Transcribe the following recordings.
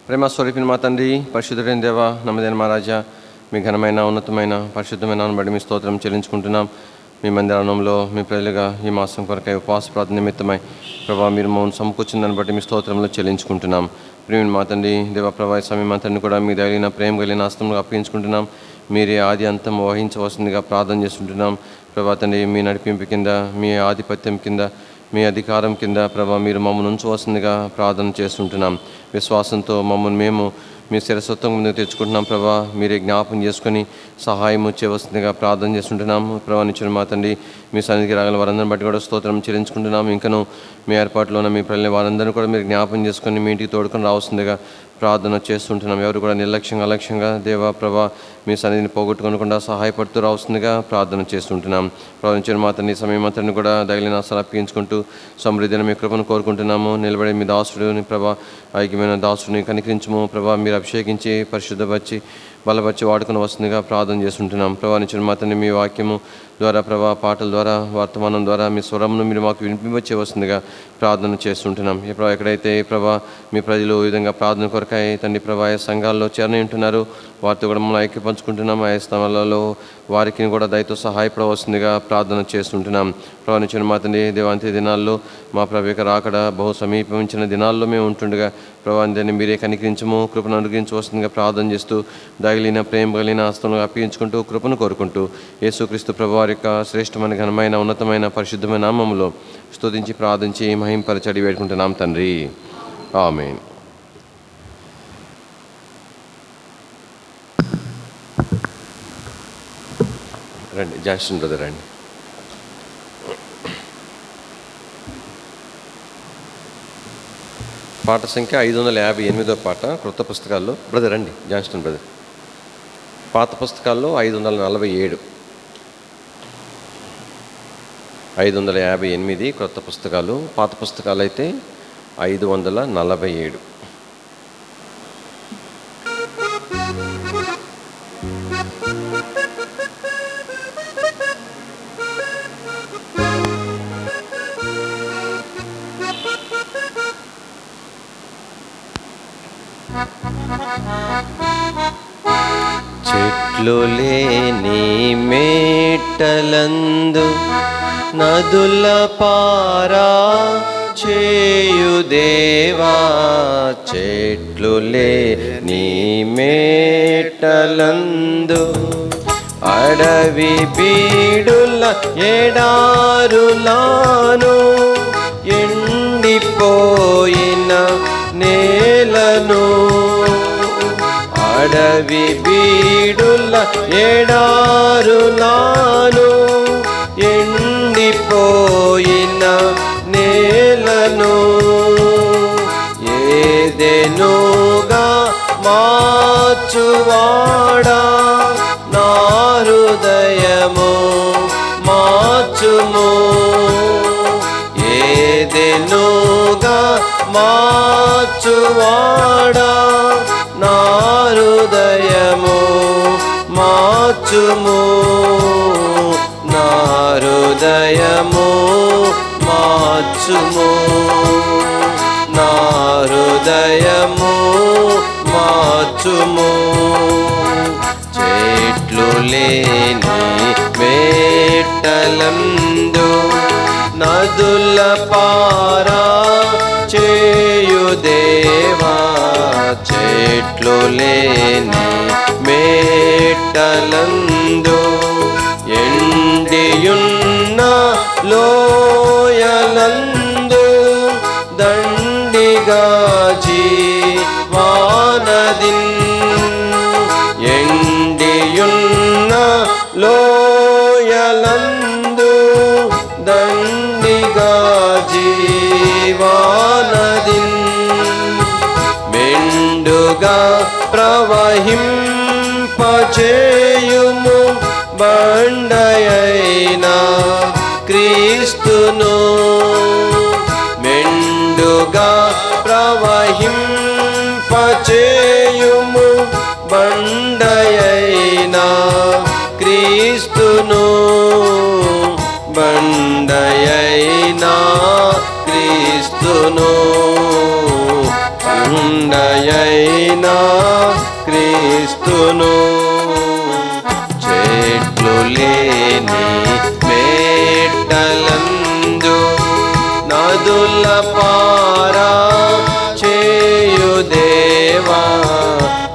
ప్రేమ స్వరూపిని మా తండ్రి, పరిశుద్ధుడైన దేవ, నమ్మదైన మా రాజా, మీ ఘనమైన ఉన్నతమైన పరిశుద్ధమైన బట్టి మీ స్తోత్రం చెల్లించుకుంటున్నాం. మీ మందిరంలో మీ ప్రజలుగా ఈ మాసం కొరకై ఉపవాస ప్రార్థన నిమిత్తమై ప్రభా మీరు మమ్మల్ని సమకూర్చిందని బట్టి మీ స్తోత్రంలో చెల్లించుకుంటున్నాం. ప్రేమ మా తండ్రి దేవ, ప్రభా సమయం అంతని కూడా మీ దయలిన ప్రేమ కలిగిన హస్తంలో అప్పగించుకుంటున్నాం. మీరే ఆది అంతం వహించవలసిందిగా ప్రార్థన చేస్తుంటున్నాం. ప్రభా తండ్రి, మీ నడిపింపు కింద, మీ ఆధిపత్యం కింద, మీ అధికారం కింద ప్రభా మీరు మమ్మల్ని ఉంచవలసిందిగా ప్రార్థన చేస్తుంటున్నాం. విశ్వాసంతో మమ్మల్ని మేము మీ శిరస్వత్వం ముందుకు తెచ్చుకుంటున్నాం. ప్రభా మీరే జ్ఞాపం చేసుకొని సహాయం చేయవలసిందిగా ప్రార్థన చేస్తుంటున్నాము. ప్రభా నిచ్చిన మా తండ్రి, మీ సన్నిధికి రాగల వారందరిని బట్టి కూడా స్తోత్రం చెల్లించుకుంటున్నాము. ఇంకను మీ ఏర్పాట్లో ఉన్న మీ ప్రజల వారందరినీ కూడా మీరు జ్ఞాపం చేసుకొని మీ ఇంటికి తోడుకొని రావాల్సిందిగా ప్రార్థన చేస్తుంటున్నాం. ఎవరు కూడా నిర్లక్ష్యంగా అలక్ష్యంగా దేవా ప్రభా మీ సన్నిధిని పోగొట్టుకోకుండా సహాయపడుతూ రావాల్సిందిగా ప్రార్థన చేస్తుంటున్నాం. ప్రార్థించిన మా తండ్రి సమయం మాత్రాన్ని కూడా దయలిన ఆశలు అప్పగించుకుంటూ సమృద్ధిని మీ కృపను కోరుకుంటున్నాము. నిలబడే మీ దాసుడుని ప్రభా, ఐక్యమైన దాసుడిని కనికరించము ప్రభా. మీరు అభిషేకించి పరిశుద్ధపరిచి బలపరిచి వాడుకుని వస్తుందిగా ప్రార్థన చేస్తుంటున్నాం. ప్రభా నిచ్చిన మా తండ్రి, మీ వాక్యము ద్వారా ప్రభా, పాటల ద్వారా, వర్తమానం ద్వారా మీ స్వరమును మీరు మాకు వినిపించే వస్తుందిగా ప్రార్థన చేస్తుంటున్నాం. ఇప్పుడు ఎక్కడైతే ప్రభా మీ ప్రజలు ఈ విధంగా ప్రార్థన కొరకై తండ్రి ప్రభా సంఘాల్లో చేరని ఉంటున్నారు, వారితో కూడా మనం ఐక్య పంచుకుంటున్నాం. ఆయా స్థానాలలో వారికి కూడా దయతో సహాయపడవలసిందిగా ప్రార్థన చేస్తుంటున్నాం. ప్రభా నిచ్చిన మా తండ్రి దేవాంతి దినాల్లో మా ప్రభు రాకడ బహు సమీపించిన దినాల్లో మేము ఉంటుండగా ప్రభా దాన్ని మీరే కనికరించము, కృపను అనుగ్రహించవలసిందిగా ప్రార్థన చేస్తూ దయలిన ప్రేమ కలిగిన హస్తంలో అప్పగించుకుంటూ కృపను కోరుకుంటూ యేసుక్రీస్తు ప్రభు వారి యొక్క శ్రేష్టమైన ఘనమైన ఉన్నతమైన పరిశుద్ధమైన నామములో స్తుతించి ప్రార్థించి మహింపరచడి వేడుకుంటున్నాం తండ్రి. ఆమేన్. రండి జాన్సన్ బ్రదర్ రండి. పాట సంఖ్య 558 పాట క్రొత్త పుస్తకాల్లో. బ్రదర్ రండి జాన్సన్ బ్రదర్. పాత పుస్తకాల్లో 547, 558 క్రొత్త పుస్తకాలు. పాత పుస్తకాలు అయితే 547. చెట్లు లేని మేటలందు నదుల పారా చేయుదేవా, చెట్లు లేని మేటలందు అడవి బీడుల ఎడారులాను ఎండిపోయిన నేలను, అడవి బీడుల ఎడారులాను ఎండిపోయిన నేలను ఏదెనుగా మార్చువాడా, నా హృదయము మార్చుము. ఏదెనుగా మార్చువాడా, నా హృదయము మార్చుము, నా హృదయము మార్చుము, నా హృదయము మార్చుము. చెట్లు లేని మేటలందు నదుల పారా చేయుదేవా, చెట్లు లేని మేటలందు ఎండియున్న లోయలందు దండిగా జీవానదిన్, ఎండియున్న లోయలందు దండిగా జీవానదిన్ మెండుగా ప్రవహింపచేయుము బండయైన క్రీస్తును, మెండుగా ప్రవహింపచేయుము బండయైన క్రీస్తును, బండయైన క్రీస్తును, బండయైన క్రీస్తును. చెట్లు లేని మేటలందు నదుల పారా చేయు దేవా,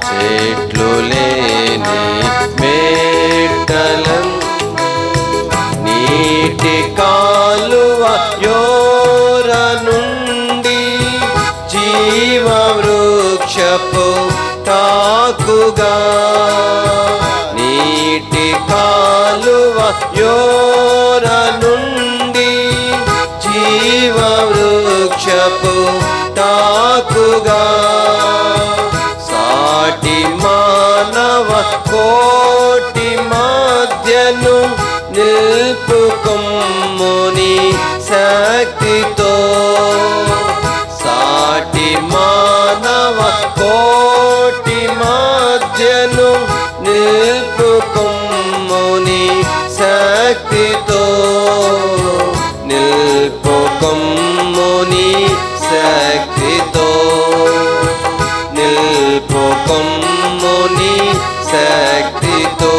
చెట్లు లేని మేటలందు నీటి కాలువ యోర నుండి జీవవృక్షపు తాకుగా, నీటి కాలువ యోర నుండి జీవవృక్షపు తాకుగా, సాటి మానవ కోటి మధ్యను నిల్పుకొమ్ముని శక్తితో, సాటి మానవ కోటి మధ్యను నిల్పుకొమ్ముని శక్తితో, నిల్పుకొమ్ముని శక్తితో, నిల్పుకొమ్ముని శక్తితో.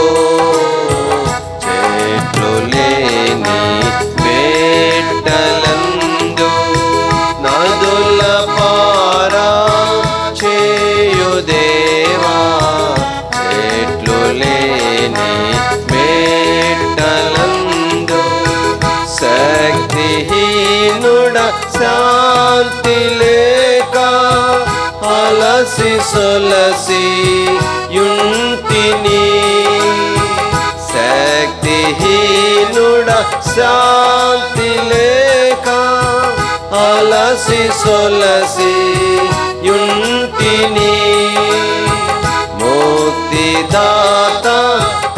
చెట్లు లేని మేటలందు నదుల పారా చేయు దేవా, చెట్లు లేని మేటలందు శక్తిహీనుడ శాంతి లేక అలసి సొలసి యుంటిని, శక్తిహీనుడ శాంతి లేక అలసి సొలసి యుంటిని, ముక్తిదాత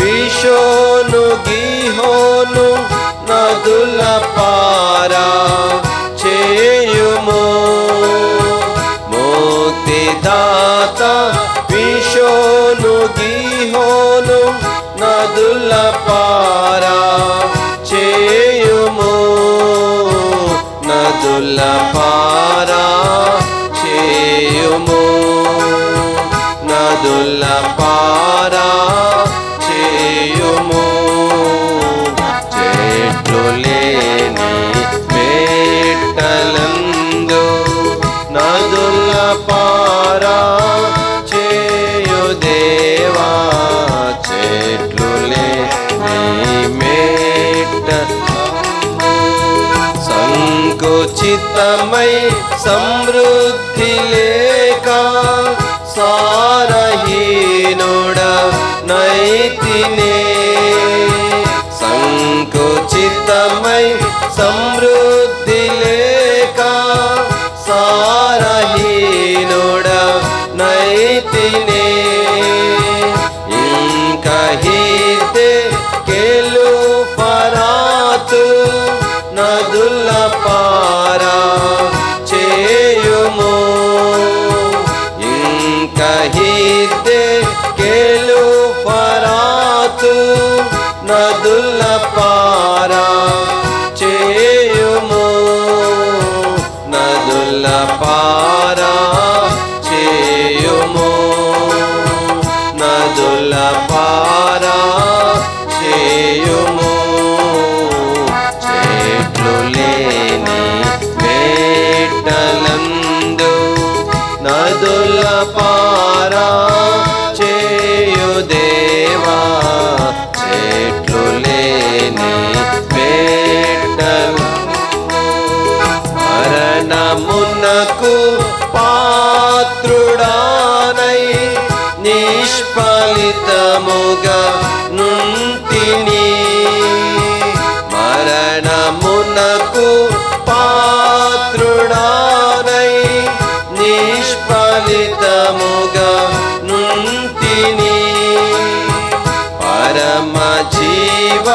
విషోను గిహోను నదుల పారా చేయుము, ముక్తిదాత విషోను గిహోను నదుల పారా చేయుము, నదుల పారా చేయుము, నదుల పారా చేయుము. చెట్లు లేని మేటలందు నదుల పారా చేయు దేవా, చెట్లు లేని మేట సంకుచితమై సమృద్ధి లేక సారహీనుడ నైతినే, సంకుచితమై సమృద్ధి లేక సారహీనుడ నైతినే, ఇంకహితే కేలు పరాతు నదుల పారా చేయుము, ఇంకహితే కేలు పరాతు నదుల పారా చేయుము, నదుల పారా చేయుము, నదుల పారా చేయుము. చెట్లు లేని మేటలందు నదుల పారా చేయు దేవా, చెట్లు లేని మేటలు మరణమునకు పాత్రుడానై నిష్ఫలితముగా నుంటిని, మరణమునకు పాత్రుడానై నిష్ఫలితముగా నుంటిని, పరమ జీవ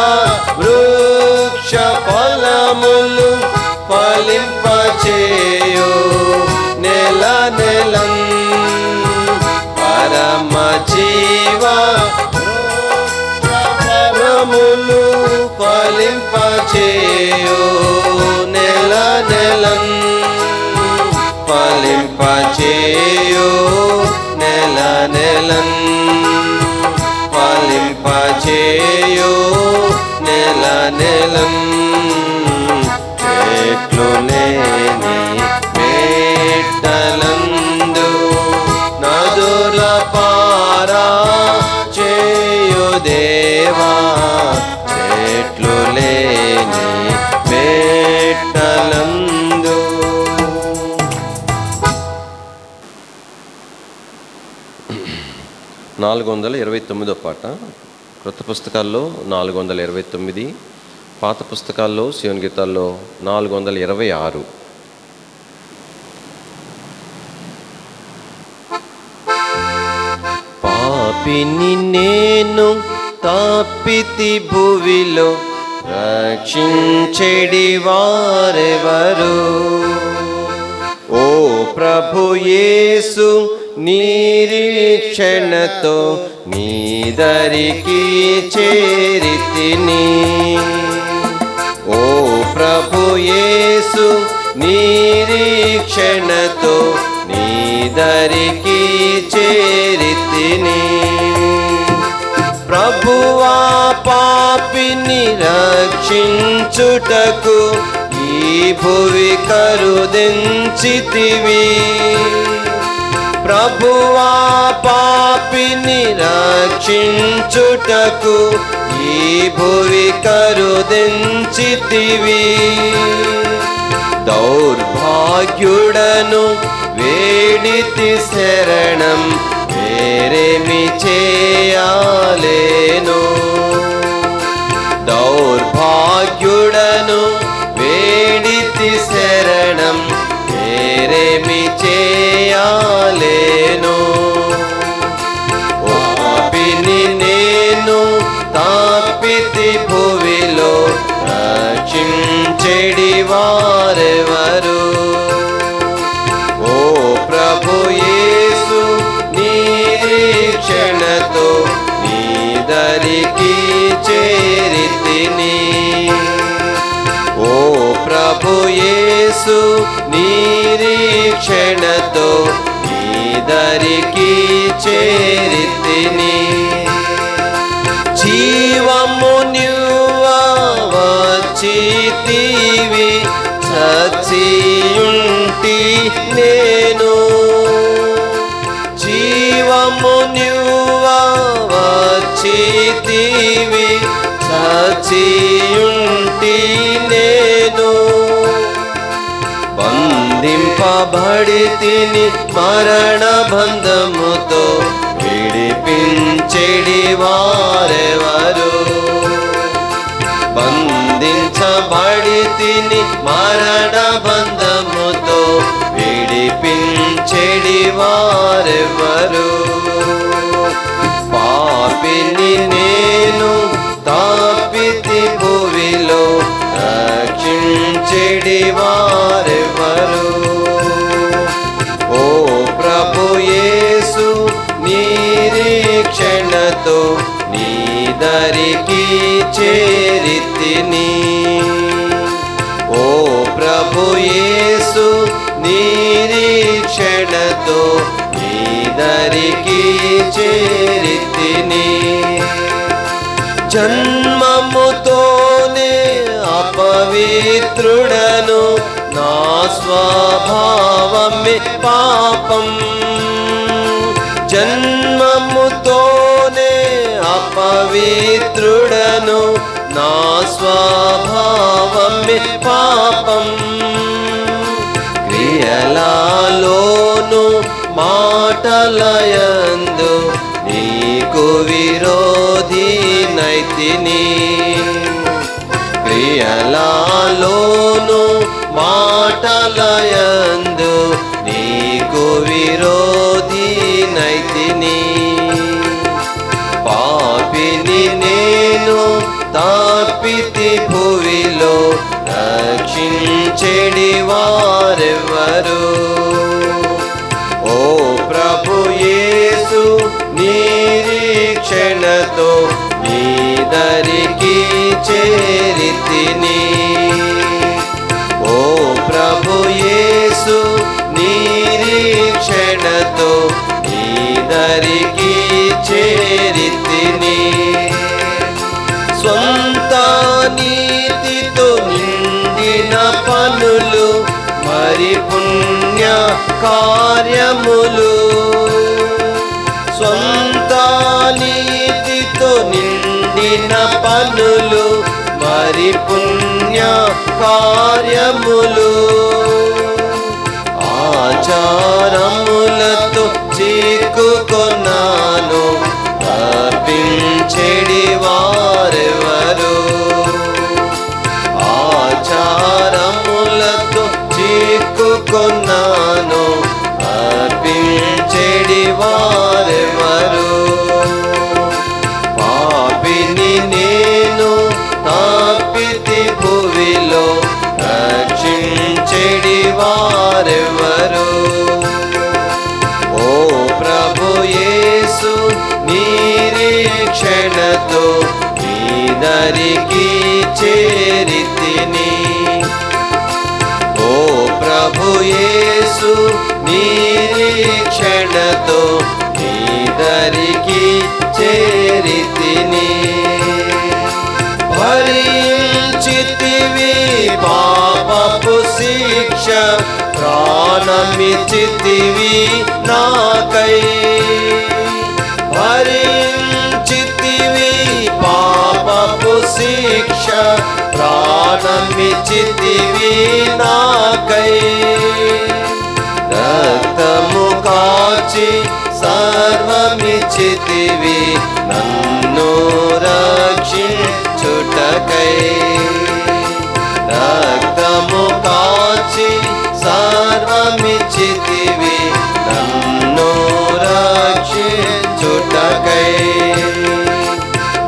వృక్ష ఫలములు ఫలింపచేయు నెల నెలం, పరమ జీవ ఫలములు ఫలింపచేయు నెల నెలం, ఫలింపచేయు నెల ఫలం ఫలింపచేయు నెల నెలం చెట్లు లేని మెట్టలందు నదుల పారా చేయు దేవా చెట్లు లేని మెట్టలందు. 429వ పాట. క్రొత్త పుస్తకాల్లో 429, పాత పుస్తకాల్లో సియోన్ గీతాల్లో 426. పాపిని నేను తప్పితి భువిలో రక్షించెడి వారెవరు? ఓ ప్రభు యేసు నిరీక్షణతో నీదరికి చేరితిని. ఓ ప్రభు యేసు నిరీక్షణతో నీదరికి చేరితిని. ప్రభువా పాపిని రక్షించుటకు ఈ భువి కరుదెంచితివి. ప్రభువా పాపిని రక్షించుటకు ఈ భువి కరుదెంచితివి. దౌర్భాగ్యుడను వేడితి శరణం వేరేమి చేయాలేను. దౌర్భాగ్యుడను వేడితి శరణం వేరేమి చేయాలేను. పాపిని నేను తప్పితి భువిలో రక్షించెడి వారెవరు? ఓ ప్రభు యేసు నిరీక్షణతో నీదరికి చేరితిని. ఓ ప్రభు యేసు నిరీక్షణతో నీదరికి చేరితిని. జీవము నివ్వవచ్చితివి చచ్చియుంటి నేను. జీవము నివ్వవచ్చితివి చచ్చియుంటి నేను. బంధింపబడితిని మరణ బంధముతో విడిపించెడి వారెవరు? బంధించబడితిని మరణ బంధముతో విడిపించెడి వారెవరు? పాపిని నేను తప్పితి భువిలో రక్షించెడి వారెవరు? ఓ ప్రభు యేసు నిరీక్షణతో నీదరికి చేరితిని. ఓ ప్రభు యేసు నిరీక్షణతో నీదరికి చేరితిని. జన్మముతోనే అపవిత్రుడను నా స్వభావమే పాపం. జన్మముతోనే అపవిత్రుడను నా స్వభావమే పాపం. క్రియలలోను మాటలయందు నీకు విరోధి నైతిని. క్రియలలోను మాటలయందు నీకు విరోధి నైతిని. పాపిని నేను తప్పితి భువిలో రక్షించెడి వారెవరు? ఓ ప్రభు యేసు నిరీక్షణతో నీదరికి చేరితిని. ఓ ప్రభు యేసు నిరీక్షణతో నీదరికి పనులు మరి పుణ్య కార్యములు ఆచారములతో చిక్కుకొన్నాను తప్పించెడి వారెవరు ఆచారములతో చిక్కుకొన్నాను తప్పించెడి వారెవరు పాపిని నేను తప్పితి భువిలో రక్షించెడి వారెవరు ఓ ప్రభు యేసు నిరీక్షణతో నీ దరికి చేరితిని ఓ ప్రభు యేసు నిరీక్షణతో నీ దరికి చేరితిని భరించితివి పాపపు శిక్ష ప్రాణమిచ్చితివి నాకై భరించితివి పాపపు శిక్ష ప్రాణమిచ్చితివి నాకై రక్తము కాచి సర్వమిచ్చితివి నన్ను రక్షించుటకై రక్తము కాచి సర్వమిచ్చితివి నన్ను రక్షించుటకై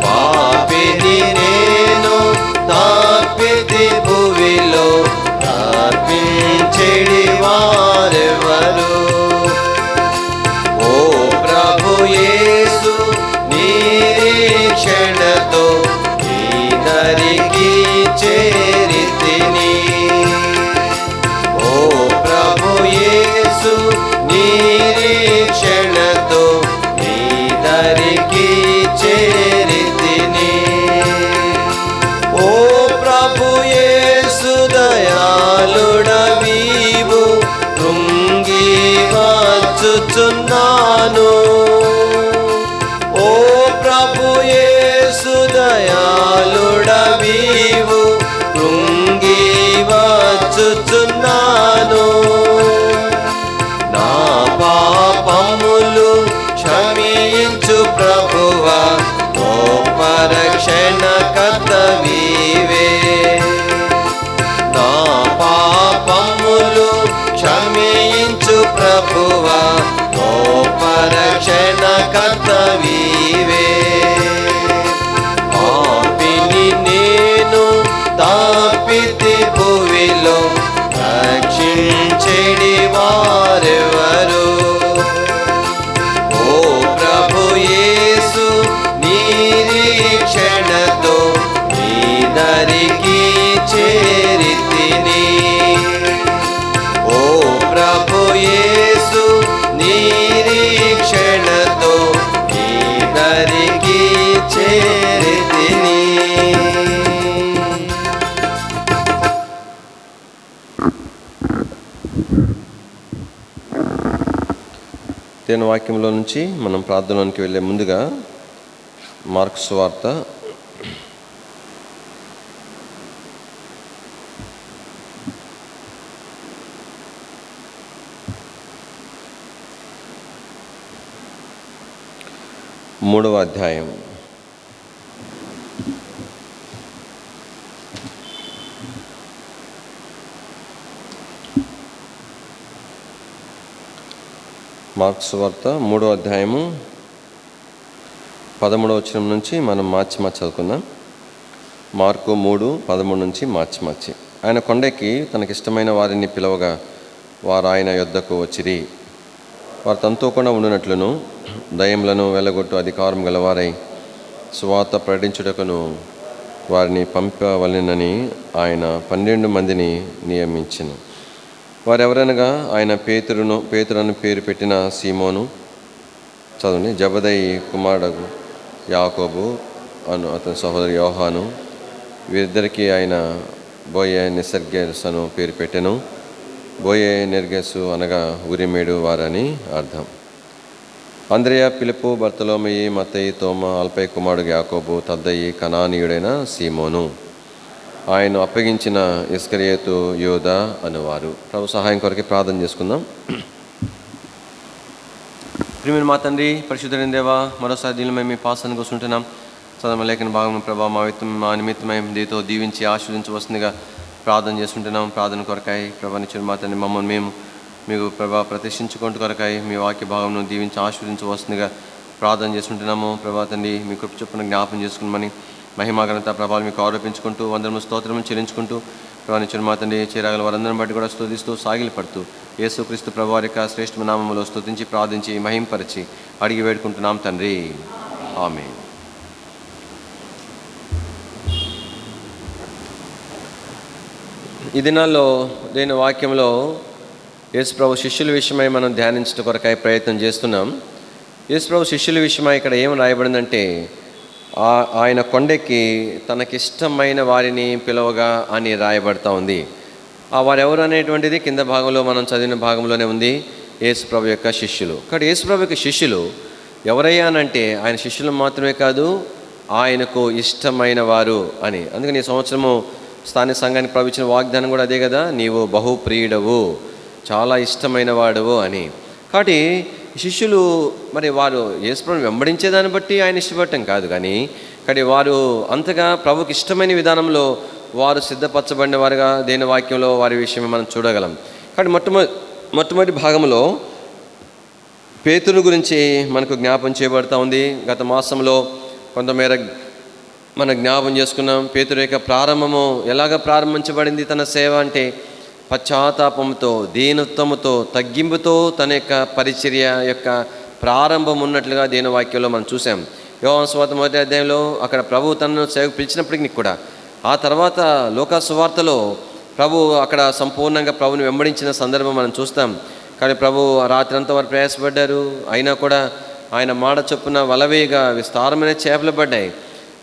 పాపిని నేను తప్పితి భువిలో తప్పించెడి వారెవరు ఓ ప్రభు యేసు నిరీక్షణతో నీ దరికి చేరితిని ఓ ప్రభు యేసు నిరీక్షణతో నీ దరికి చేరితిని ఓ ప్రభు యేసు దయాళుడవీవు కృంగి వచ్చుచున్నాను ఓ ప్రభు యేసు దయాళుడవీవు కృంగి వచ్చుచున్నాను నా పాపములు క్షమించు ప్రభువా గొప్ప రక్షణ కర్తవీవే నా పాపములు క్షమించు ప్రభువా గొప్ప రక్షణ కర్తవీవే పాపిని నేను తప్పితి భువిలో రక్షించెడి వారెవరు ఓ ప్రభు యేసు నిరీక్షణతో నీ దరికి చేరితిని ఓ ప్రభు యేసు నిరీక్షణతో నీ దరికి చేరితిని దేవుని వాక్యంలో నుంచి మనం ప్రార్థనలోనికి వెళ్ళే ముందుగా మార్కు సువార్త 3వ అధ్యాయం. మార్కు సువార్త 3వ అధ్యాయము 13వ వచనం నుంచి మనం మార్చి చదువుకుందాం. మార్కు 3:13 నుంచి మార్చి. ఆయన కొండకి తనకిష్టమైన వారిని పిలవగా వారు ఆయన యొద్దకు వచ్చిరి. వారు తనతో కూడా ఉండినట్లును దయ్యములను వెళ్ళగొట్టు అధికారం గలవారై సువార్త ప్రకటించుటకును వారిని పంపవలెనని ఆయన 12 మందిని నియమించెను. వారెవరనగా ఆయన పేతురు అని పేరు పెట్టిన సీమోను, చదవండి, జబదయి కుమారుడు యాకోబు అను అతని సహోదరు యోహాను, వీరిద్దరికీ ఆయన బోయే నిసర్గెస్ అను పేరు పెట్టెను. బోయే నెర్గెసు అనగా ఉరిమేడు వారని అర్థం. అంద్రెయ, పిలుపు, బర్తలోమయి, మత్తయి, తోమ, అల్పై కుమారుడు యాకోబు, తద్దయి, కనానీయుడైన సీమోను, ఆయన అప్పగించిన ఇస్కరియోతు, యోధా అనువారు. ప్రభు సహాయం కొరకు ప్రార్థన చేసుకుందాం. ప్రియమైన మా తండ్రి, పరిశుద్ధుడైన దేవా, మరోసారి దీనిలో మేము మీ పాసాన్ని కూర్చుంటున్నాం. చదవ లేఖన భాగం ప్రభావ మా నిమిత్తమై దీతో దీవించి ఆశీర్వదించవలసిందిగా ప్రార్థన చేసుకుంటున్నాం. ప్రార్థన కొరకాయి ప్రభానిచ్చిన మా తండ్రి, మమ్మల్ని మేము మీకు ప్రభా ప్రతిష్ఠించుకుంటూ కొరకాయి మీ వాక్య భాగంను దీవించి ఆశీర్వదించవలసిందిగా ప్రార్థన చేసుకుంటున్నాము. ప్రభా తండ్రి, మీ కృప చొప్పున జ్ఞాపం చేసుకున్నామని మహిమాఘనత ప్రభావాలు మీకు ఆరోపించుకుంటూ వందరము స్తోత్రము చెల్లించుకుంటూ ప్రభానిచ్చిన మా తండ్రి చేరగల వారందరిని బట్టి కూడా స్తుతిస్తూ సాగిలపడుతూ యేసుక్రీస్తు ప్రభువారి యొక్క శ్రేష్ఠ నామములో స్తుతించి ప్రార్థించి మహింపరిచి అడిగి వేడుకుంటున్నాం తండ్రి, ఆమేన్. ఈ దినాల్లో దేని వాక్యంలో యేసుప్రభు శిష్యుల విషయమై మనం ధ్యానించడం కొరకై ప్రయత్నం చేస్తున్నాం. యేసుప్రభు శిష్యుల విషయమై ఇక్కడ ఏం రాయబడిందంటే, ఆయన కొండెక్కి తనకిష్టమైన వారిని పిలవగా అని రాయబడతా ఉంది. ఆ వారెవరు అనేటువంటిది కింద భాగంలో మనం చదివిన భాగంలోనే ఉంది, యేసుప్రభు యొక్క శిష్యులు. కాబట్టి యేసుప్రభు యొక్క శిష్యులు ఎవరయ్యా అనంటే ఆయన శిష్యులు మాత్రమే కాదు, ఆయనకు ఇష్టమైన వారు అని. అందుకని ఈ సంవత్సరము స్థానిక సంఘానికి ప్రభు ఇచ్చిన వాగ్దానం కూడా అదే కదా, నీవు బహుప్రియుడవు, చాలా ఇష్టమైన వాడవు అని. కాబట్టి శిష్యులు మరి వారు యేసుప్రభుని వెంబడించేదాన్ని బట్టి ఆయన ఇష్టపడటం కాదు, కానీ వారు అంతగా ప్రభుకి ఇష్టమైన విధానంలో వారు సిద్ధపరచబడిన వారుగా దేని వాక్యంలో వారి విషయం మనం చూడగలం. కాబట్టి మొట్టమొదటి భాగంలో పేతురు గురించి మనకు జ్ఞాపం చేయబడతా ఉంది. గత మాసంలో కొంతమేర మనం జ్ఞాపం చేసుకున్నాం. పేతురు యొక్క ప్రారంభము ఎలాగ ప్రారంభించబడింది తన సేవ అంటే పశ్చాత్తాపంతో, దీనత్వముతో, తగ్గింపుతో తన యొక్క పరిచర్య యొక్క ప్రారంభం ఉన్నట్లుగా దేని వాక్యంలో మనం చూసాం. యోహాను సువార్త 1వ అధ్యాయంలో అక్కడ ప్రభు తనను సేవకు పిలిచినప్పటికీ కూడా ఆ తర్వాత లోకా సువార్తలో ప్రభు అక్కడ సంపూర్ణంగా ప్రభుని వెంబడించిన సందర్భం మనం చూస్తాం. కానీ ప్రభు రాత్రి అంతా వారు ప్రయాసపడ్డారు, అయినా కూడా ఆయన మాట చొప్పున వలవేగా విస్తారమైన చేపలు పడ్డాయి.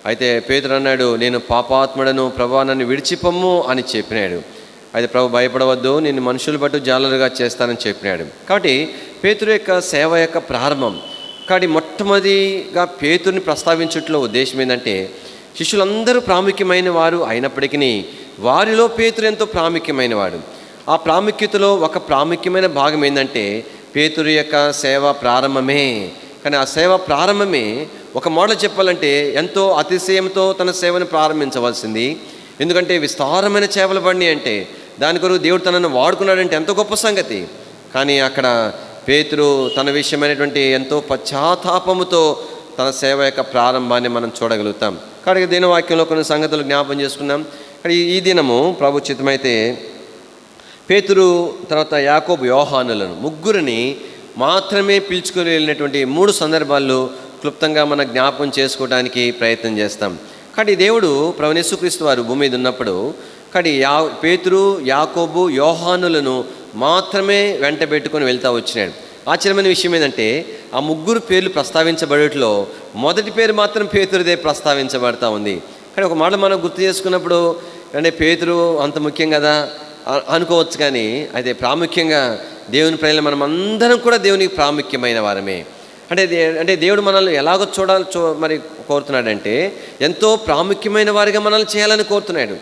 అయితే పేతురు అన్నాడు, నేను పాపాత్ముడను, ప్రభు నన్ను విడిచిపొమ్ము అని చెప్పినాడు. అయితే ప్రభు భయపడవద్దు, నేను మనుషులు బట్టు జాలరుగా చేస్తానని చెప్పినాడు. కాబట్టి పేతురు యొక్క సేవ యొక్క ప్రారంభం. కాబట్టి మొట్టమొదటిగా పేతురుని ప్రస్తావించట్లో ఉద్దేశం ఏంటంటే, శిష్యులందరూ ప్రాముఖ్యమైన వారు అయినప్పటికీ వారిలో పేతురు ఎంతో ప్రాముఖ్యమైన వాడు. ఆ ప్రాముఖ్యతలో ఒక ప్రాముఖ్యమైన భాగం ఏంటంటే పేతురు యొక్క సేవ ప్రారంభమే. కానీ ఆ సేవ ప్రారంభమే ఒక మోడల్ చెప్పాలంటే ఎంతో అతిశయంతో తన సేవను ప్రారంభించవలసింది. ఎందుకంటే విస్తారమైన చేపలు పడినాయి అంటే దాని కొరకు దేవుడు తనను వాడుకున్నాడంటే ఎంతో గొప్ప సంగతి. కానీ అక్కడ పేతురు తన విషయమైనటువంటి ఎంతో పశ్చాత్తాపముతో తన సేవ యొక్క ప్రారంభాన్ని మనం చూడగలుగుతాం. కాబట్టి దినవాక్యంలో కొన్ని సంగతులు జ్ఞాపం చేసుకున్నాం. కానీ ఈ దినము ప్రభు చిత్తమైతే పేతురు తర్వాత యాకోబు, యోహానులను ముగ్గురిని మాత్రమే పిలుచుకొని వెళ్ళినటువంటి 3 సందర్భాల్లో క్లుప్తంగా మనం జ్ఞాపం చేసుకోవడానికి ప్రయత్నం చేస్తాం. కాబట్టి దేవుడు ప్రభువైన యేసుక్రీస్తు వారు భూమి మీద ఉన్నప్పుడు కాబట్టి పేతురు, యాకోబు, యోహానులను మాత్రమే వెంట పెట్టుకొని వెళ్తూ వచ్చినాడు. ఆశ్చర్యమైన విషయం ఏంటంటే ఆ ముగ్గురు పేర్లు ప్రస్తావించబడేట్లో మొదటి పేరు మాత్రం పేతురుదే ప్రస్తావించబడతా ఉంది. కానీ ఒక మాట మనం గుర్తు చేసుకున్నప్పుడు అంటే పేతురు అంత ముఖ్యం కదా అనుకోవచ్చు, కానీ అయితే ప్రాముఖ్యంగా దేవుని ప్రజలు మనం అందరం కూడా దేవునికి ప్రాముఖ్యమైన వారమే. అంటే దేవుడు మనల్ని ఎలాగో మరి కోరుతున్నాడంటే ఎంతో ప్రాముఖ్యమైన వారిగా మనల్ని చేయాలని కోరుతున్నాడు,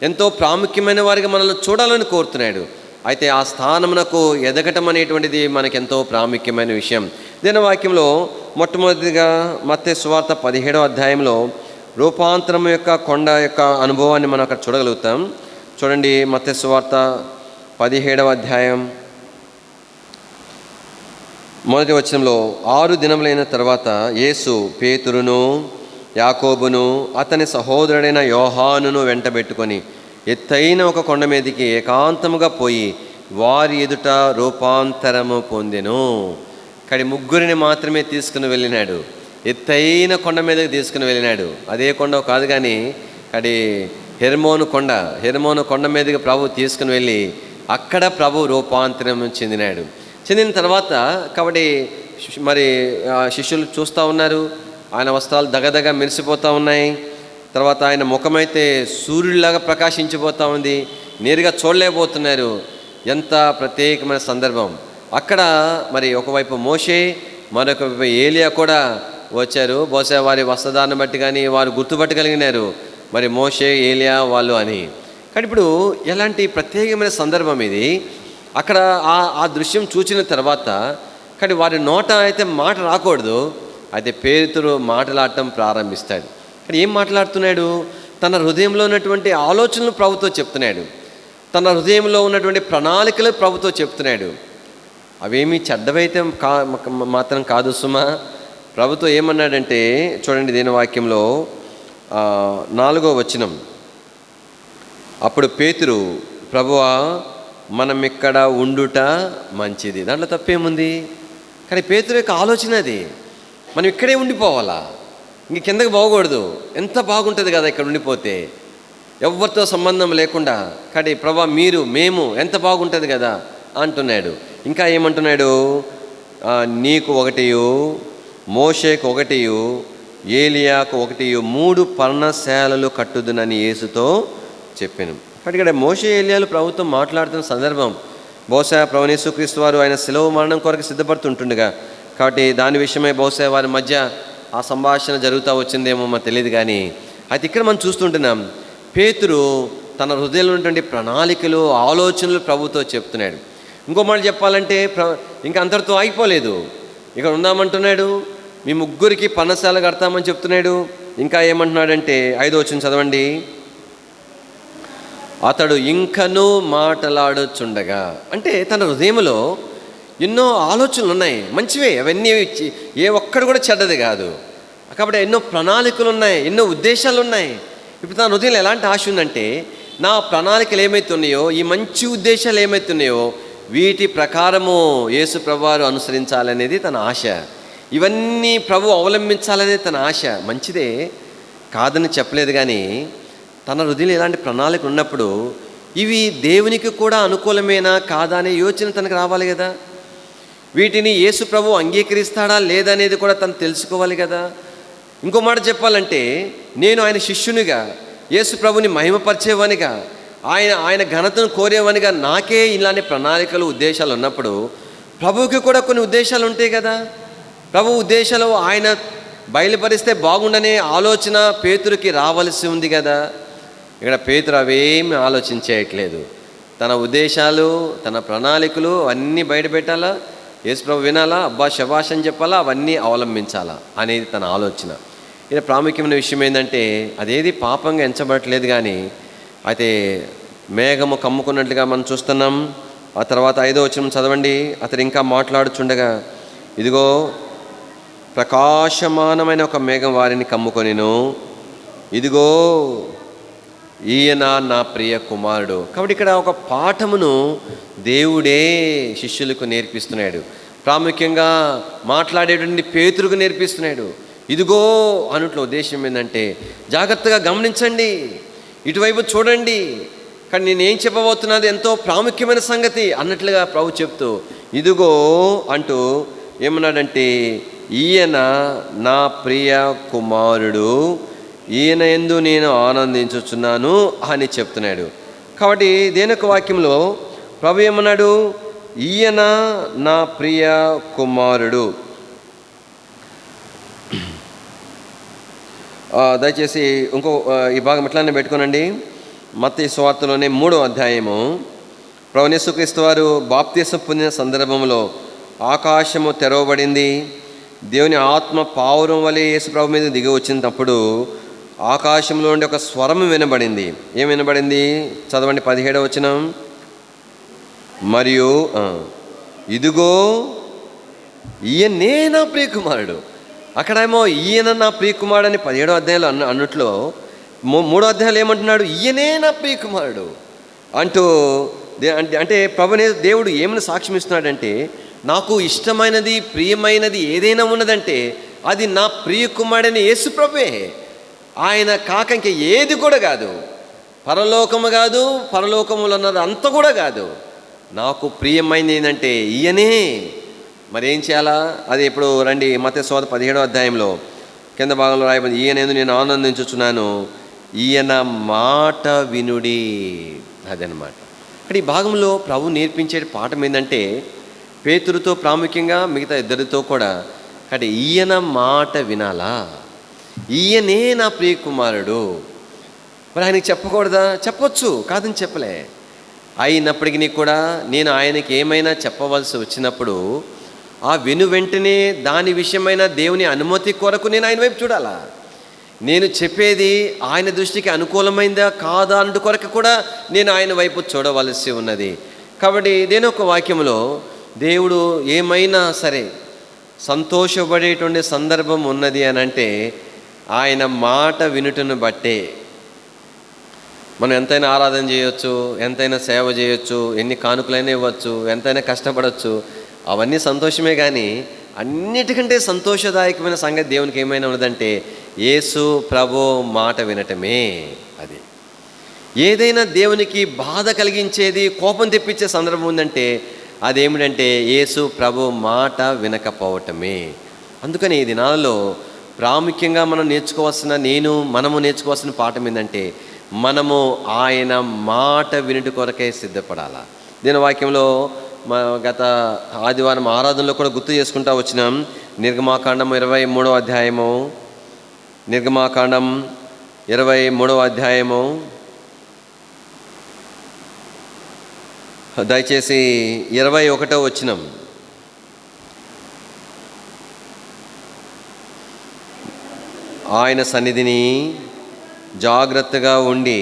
ఎంతో ప్రాముఖ్యమైన వారిగా మనల్ని చూడాలని కోరుతున్నాడు. అయితే ఆ స్థానమునకు ఎదగటం అనేటువంటిది మనకెంతో ప్రాముఖ్యమైన విషయం. దీని వాక్యంలో మొట్టమొదటిగా మత్తయి సువార్త 17వ అధ్యాయంలో రూపాంతరం యొక్క కొండ యొక్క అనుభవాన్ని మనం అక్కడ చూడగలుగుతాం. చూడండి, మత్తయి సువార్త 17వ అధ్యాయం 1వ వచనంలో 6 దినములైన తర్వాత యేసు పేతురును, యాకోబును, అతని సహోదరుడైన యోహానును వెంటబెట్టుకొని ఎత్తైన ఒక కొండ మీదకి ఏకాంతముగా పోయి వారి ఎదుట రూపాంతరము పొందెను. కానీ ముగ్గురిని మాత్రమే తీసుకుని వెళ్ళినాడు, ఎత్తైన కొండ మీదకి తీసుకుని వెళ్ళినాడు. అదే కొండ కాదు కానీ అది హెర్మోను కొండ మీదకి ప్రభు తీసుకుని వెళ్ళి అక్కడ ప్రభు రూపాంతరం చెందిన తర్వాత కాబట్టి మరి శిష్యులు చూస్తూ ఉన్నారు, ఆయన వస్త్రాలు దగదగ మెరిసిపోతూ ఉన్నాయి. తర్వాత ఆయన ముఖమైతే సూర్యుడిలాగా ప్రకాశించిపోతూ ఉంది, నేరుగా చూడలేకపోతున్నారు. ఎంత ప్రత్యేకమైన సందర్భం. అక్కడ మరి ఒకవైపు మోషే, మరొక వైపు ఏలియా కూడా వచ్చారు. బహుశా వారి వస్త్రధారణ బట్టి కానీ వారు గుర్తుపట్టగలిగినారు మరి మోషే, ఏలియా వాళ్ళు అని. కానీ ఇప్పుడు ఎలాంటి ప్రత్యేకమైన సందర్భం ఇది. అక్కడ ఆ దృశ్యం చూసిన తర్వాత కానీ వారి నోట అయితే మాట రాకూడదు. అయితే పేతురు మాట్లాడటం ప్రారంభిస్తాడు. కానీ ఏం మాట్లాడుతున్నాడు? తన హృదయంలో ఉన్నటువంటి ఆలోచనలు ప్రభుతో చెప్తున్నాడు. తన హృదయంలో ఉన్నటువంటి ప్రణాళికలు ప్రభుతో చెప్తున్నాడు. అవేమీ చెడ్డవైతే మాత్రం కాదు సుమా. ప్రభుతో ఏమన్నాడంటే చూడండి, దేని వాక్యంలో 4వ వచనం. అప్పుడు పేతురు, ప్రభువా మనం ఇక్కడ ఉండుట మంచిది. దాంట్లో తప్పేముంది? కానీ పేతురు యొక్క ఆలోచన అది, మనం ఇక్కడే ఉండిపోవాలా, ఇంక కిందకి పోకూడదు. ఎంత బాగుంటుంది కదా ఇక్కడ ఉండిపోతే, ఎవరితో సంబంధం లేకుండా. కానీ ప్రభా మేము ఎంత బాగుంటుంది కదా అంటున్నాడు. ఇంకా ఏమంటున్నాడు? నీకు 1, మోషేకు 1, ఏలియాకు 1 3 పర్ణశాలలు కట్టుదునని యేసుతో చెప్పాను. కాబట్టి ఇక్కడ మోషే, ఏలియాలు ప్రభుత్వం మాట్లాడుతున్న సందర్భం బహుశా ప్రభువు యేసుక్రీస్తు వారు ఆయన శిలువ మరణం కొరకు సిద్ధపడుతుంటుండగా. కాబట్టి దాని విషయమై బహుశా వారి మధ్య ఆ సంభాషణ జరుగుతూ వచ్చిందేమో మనకు తెలియదు. కానీ అయితే ఇక్కడ మనం చూస్తుంటున్నాం, పేతురు తన హృదయంలో ఉన్నటువంటి ప్రణాళికలు, ఆలోచనలు ప్రభుతో చెప్తున్నాడు. ఇంకో మాట చెప్పాలంటే ఇంకా అంతటితో ఆగిపోలేదు. ఇక్కడ ఉందామంటున్నాడు, మీ 3కి పర్ణశాల కడతామని చెప్తున్నాడు. ఇంకా ఏమంటున్నాడంటే 5వ వచనం చదవండి. అతడు ఇంకనూ మాట్లాడుచుండగా, అంటే తన హృదయంలో ఎన్నో ఆలోచనలు ఉన్నాయి, మంచివే అవన్నీ, ఏ ఒక్కడు కూడా చెడ్డది కాదు. కాబట్టి ఎన్నో ప్రణాళికలు ఉన్నాయి, ఎన్నో ఉద్దేశాలు ఉన్నాయి. ఇప్పుడు తన హృదయంలో ఎలాంటి ఆశ ఉందంటే, నా ప్రణాళికలు ఏమైతున్నాయో, ఈ మంచి ఉద్దేశాలు ఏమైతున్నాయో వీటి ప్రకారము యేసు ప్రభువారు అనుసరించాలనేది తన ఆశ. ఇవన్నీ ప్రభు అవలంబించాలనేది తన ఆశ. మంచిదే, కాదని చెప్పలేదు. కానీ తన హృదయంలో ఎలాంటి ప్రణాళిక ఉన్నప్పుడు ఇవి దేవునికి కూడా అనుకూలమేనా కాదా అనే యోచన తనకు రావాలి కదా. వీటిని యేసు ప్రభు అంగీకరిస్తాడా లేదా అనేది కూడా తను తెలుసుకోవాలి కదా. ఇంకో మాట చెప్పాలంటే, నేను ఆయన శిష్యునిగా, యేసు ప్రభుని మహిమపరిచేవానిగా, ఆయన ఘనతను కోరేవానిగా నాకే ఇలాంటి ప్రణాళికలు, ఉద్దేశాలు ఉన్నప్పుడు ప్రభువుకి కూడా కొన్ని ఉద్దేశాలు ఉంటాయి కదా. ప్రభు ఉద్దేశాలు ఆయన బయలుపరిస్తే బాగుండనే ఆలోచన పేతురుకి రావాల్సి ఉంది కదా. ఇక్కడ పేతురు అవేమి ఆలోచించేయట్లేదు. తన ఉద్దేశాలు, తన ప్రణాళికలు అన్నీ బయట పెట్టాలా, యేసు ప్రభు వినాలా, అబ్బా శభాష్ అని చెప్పాలా, అవన్నీ అవలంబించాలా అనేది తన ఆలోచన. ఇది ప్రాముఖ్యమైన విషయం ఏంటంటే, అదేది పాపంగా ఎంచబడట్లేదు. కానీ అయితే మేఘము కమ్ముకున్నట్లుగా మనం చూస్తున్నాం. ఆ తర్వాత 5వ వచనం చదవండి. అతడు ఇంకా మాట్లాడుచుండగా, ఇదిగో ప్రకాశమానమైన ఒక మేఘం వారిని కమ్ముకొనిను, ఇదిగో ఈయన నా ప్రియ కుమారుడు. కాబట్టి ఇక్కడ ఒక పాఠమును దేవుడే శిష్యులకు నేర్పిస్తున్నాడు. ప్రాముఖ్యంగా మాట్లాడేటువంటి పేతురుకు నేర్పిస్తున్నాడు. ఇదిగో అనుట్లో ఉద్దేశం ఏంటంటే, జాగ్రత్తగా గమనించండి, ఇటువైపు చూడండి, కానీ నేనేం చెప్పబోతున్నది ఎంతో ప్రాముఖ్యమైన సంగతి అన్నట్లుగా ప్రభు చెప్తూ, ఇదిగో అంటూ ఏమన్నాడంటే, ఈయన నా ప్రియ కుమారుడు, ఈయన యందు నేను ఆనందించుచున్నాను అని చెప్తున్నాడు. కాబట్టి దేనొక వాక్యంలో ప్రభు ఏమన్నాడు? ఈయన నా ప్రియ కుమారుడు. దయచేసి ఇంకో ఈ భాగం ఎట్లానే పెట్టుకోనండి. మత్తయి సువార్తలోనే 3వ అధ్యాయము. ప్రభువు యేసుక్రీస్తు వారు బాప్తిసం పొందిన సందర్భంలో ఆకాశము తెరవబడింది. దేవుని ఆత్మ పావురం వలె యేసు ప్రభు మీద దిగి వచ్చినప్పుడు ఆకాశంలో నుండి ఒక స్వరం వినబడింది. ఏం వినబడింది? చదవండి 17వ వచనం. మరియు ఇదిగో ఈయనే నా ప్రియకుమారుడు. అక్కడేమో ఈయన నా ప్రియకుమారుడు అని 17వ అధ్యాయంలో అన్నట్లో 3వ అధ్యాయంలో ఏమంటున్నాడు? ఈయనే నా ప్రియకుమారుడు అంటూ అంటే ప్రభునే దేవుడు ఏమని సాక్ష్యం ఇస్తున్నాడంటే, నాకు ఇష్టమైనది, ప్రియమైనది ఏదైనా ఉన్నదంటే అది నా ప్రియకుమారుడని యేసు ప్రభువే. ఆయన కాక ఇంక ఏది కూడా కాదు. పరలోకము కాదు, పరలోకములో ఉన్నది అంత కూడా కాదు. నాకు ప్రియమైనది ఏంటంటే ఈయనే. మరి ఏం చేయాలా? అది ఇప్పుడు రండి, మత్తయి సువార్త 17వ అధ్యాయంలో కింద భాగంలో రాయబడింది, ఈయన నేను ఆనందించుచున్నాను, ఈయన మాట వినుడి. అదనమాట. ఇక్కడ ఈ భాగంలో ప్రభు నేర్పించే పాఠం ఏంటంటే, పేతురుతో ప్రాముఖ్యంగా మిగతా ఇద్దరితో కూడా. కాబట్టి ఈయన మాట వినాలా, ఈయనే నా ప్రియ కుమారుడు. మరి ఆయనకి చెప్పకూడదా? చెప్పొచ్చు, కాదని చెప్పలే. అయినప్పటికీ కూడా నేను ఆయనకి ఏమైనా చెప్పవలసి వచ్చినప్పుడు ఆ వెంటనే దాని విషయమైన దేవుని అనుమతి కొరకు నేను ఆయన వైపు చూడాలా. నేను చెప్పేది ఆయన దృష్టికి అనుకూలమైందా కాదా అంటు కొరకు కూడా నేను ఆయన వైపు చూడవలసి ఉన్నది. కాబట్టి దేని ఒక వాక్యంలో దేవుడు ఏమైనా సరే సంతోషపడేటువంటి సందర్భం ఉన్నది అని అంటే ఆయన మాట వినుటను బట్టే. మనం ఎంతైనా ఆరాధన చేయొచ్చు, ఎంతైనా సేవ చేయొచ్చు, ఎన్ని కానుకలైనా ఇవ్వచ్చు, ఎంతైనా కష్టపడవచ్చు, అవన్నీ సంతోషమే. కానీ అన్నిటికంటే సంతోషదాయకమైన సంగతి దేవునికి ఏమైనా ఉన్నదంటే యేసు ప్రభు మాట వినటమే. అది ఏదైనా దేవునికి బాధ కలిగించేది, కోపం తెప్పించే సందర్భం ఉందంటే అదేమిటంటే యేసు ప్రభు మాట వినకపోవటమే. అందుకని ఈ దినాలలో ప్రాముఖ్యంగా మనము నేర్చుకోవాల్సిన పాఠం ఏంటంటే మనము ఆయన మాట వినుట కొరకే సిద్ధపడాలా. దీని వాక్యంలో గత ఆదివారం ఆరాధనలో కూడా గుర్తు చేసుకుంటా వచ్చినాం. నిర్గమాకాండం 23వ అధ్యాయము, నిర్గమాకాండం 23వ అధ్యాయము, దయచేసి 21వ వచనం. ఆయన సన్నిధిని జాగ్రత్తగా ఉండి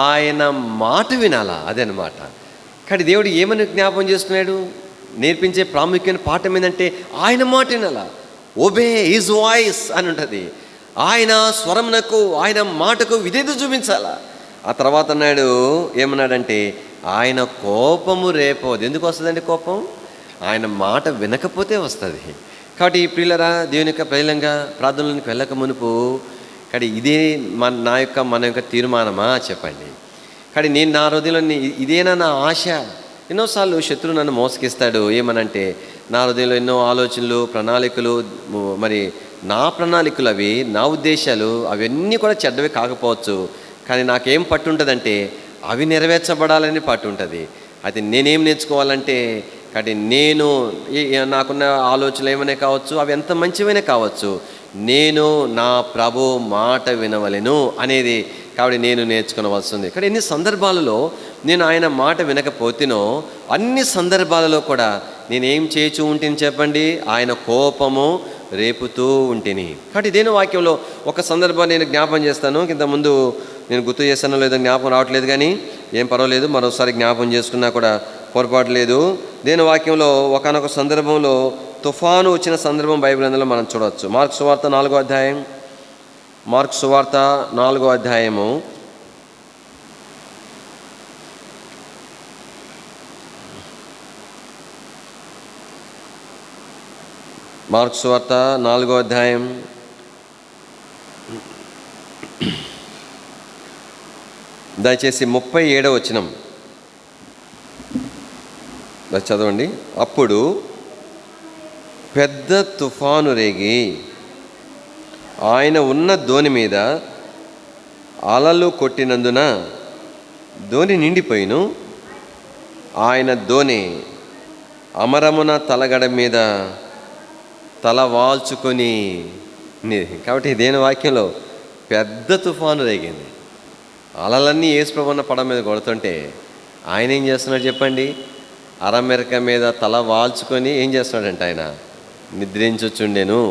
ఆయన మాట వినాలా, అదనమాట. కానీ దేవుడు ఏమని జ్ఞాపం చేస్తున్నాడు, నేర్పించే ప్రాముఖ్యమైన పాఠం ఏంటంటే ఆయన మాట వినాలా. ఒబే హిజ్ వాయిస్ అని ఉంటుంది. ఆయన స్వరమునకు, ఆయన మాటకు విధేయత చూపించాలా. ఆ తర్వాత అన్నాడు, ఏమన్నాడంటే ఆయన కోపము రేపోదు. ఎందుకు వస్తుందండి కోపం? ఆయన మాట వినకపోతే వస్తుంది. కాబట్టి ఈ ప్రియులరా, దేవుని యొక్క ప్రజలంగా ప్రార్థనలకు వెళ్ళక మునుపు కానీ ఇదే మన యొక్క తీర్మానమా చెప్పండి. కానీ నేను నా హృదయంలో ఇదేనా నా ఆశ? ఎన్నోసార్లు శత్రువు నన్ను మోసగిస్తాడు. ఏమనంటే నా హృదయంలో ఎన్నో ఆలోచనలు, ప్రణాళికలు, మరి నా ప్రణాళికలు అవి, నా ఉద్దేశాలు అవన్నీ కూడా చెడ్డవి కాకపోవచ్చు. కానీ నాకేం పట్టు ఉంటుందంటే అవి నెరవేర్చబడాలని పట్టు ఉంటుంది. అయితే నేనేం నేర్చుకోవాలంటే కాబట్టి నాకున్న ఆలోచనలు ఏమైనా కావచ్చు, అవి ఎంత మంచివైనా కావచ్చు, నేను నా ప్రభు మాట వినవలెను అనేది కాబట్టి నేను నేర్చుకోవలసి ఉంది. కానీ ఎన్ని సందర్భాలలో నేను ఆయన మాట వినకపోతేనో అన్ని సందర్భాలలో కూడా నేనేం చేస్తూ ఉంటేని చెప్పండి, ఆయన కోపము రేపుతూ ఉంటేని. కాబట్టి దేని వాక్యంలో ఒక సందర్భం నేను జ్ఞాపం చేస్తాను. ఇంతకుముందు నేను గుర్తు చేస్తానో లేదో జ్ఞాపకం రావట్లేదు, కానీ ఏం పర్వాలేదు, మరోసారి జ్ఞాపం చేసుకున్నా కూడా పొరపాటు లేదు. దేని వాక్యంలో ఒకానొక సందర్భంలో తుఫాను వచ్చిన సందర్భం బైబిల్ అందులో మనం చూడవచ్చు. మార్కు సువార్త 4వ అధ్యాయం, మార్కు సువార్త 4వ అధ్యాయము, మార్కు సువార్త 4వ అధ్యాయం దయచేసి 37వ వచనం చదవండి. అప్పుడు పెద్ద తుఫాను రేగి ఆయన ఉన్న దోణి మీద అలలు కొట్టినందున దోణి నిండిపోయిను. ఆయన దోణి అమరమున తలగడ మీద తల వాల్చుకొని. కాబట్టి దేని వాక్యంలో పెద్ద తుఫాను రేగింది, అలలన్నీ యేసుప్రభున్న పడం మీద కొడుతుంటే ఆయన ఏం చేస్తున్నాడు చెప్పండి? అరమెరక మీద తల వాల్చుకొని ఏం చేస్తున్నాడంటే ఆయన నిద్రించుచుండెను.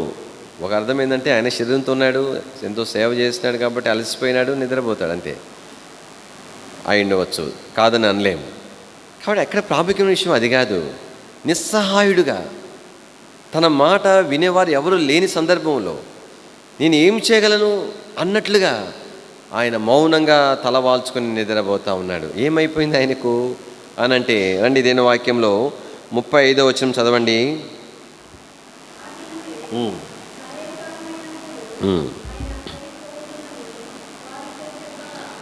ఒక అర్థం ఏంటంటే ఆయన శరీరంతో ఉన్నాడు, ఎంతో సేవ చేస్తున్నాడు కాబట్టి అలసిపోయినాడు, నిద్రపోతాడు, అంతే అయి ఉండవచ్చు, కాదని అనలేము. కాబట్టి ఎక్కడ ప్రాముఖ్యమైన విషయం అది కాదు. నిస్సహాయుడుగా తన మాట వినేవారు ఎవరు లేని సందర్భంలో నేను ఏం చేయగలను అన్నట్లుగా ఆయన మౌనంగా తల వాల్చుకొని నిద్రపోతూ ఉన్నాడు. ఏమైపోయింది ఆయనకు అనంటే రండి దేని వాక్యంలో 35వ వచనం చదవండి.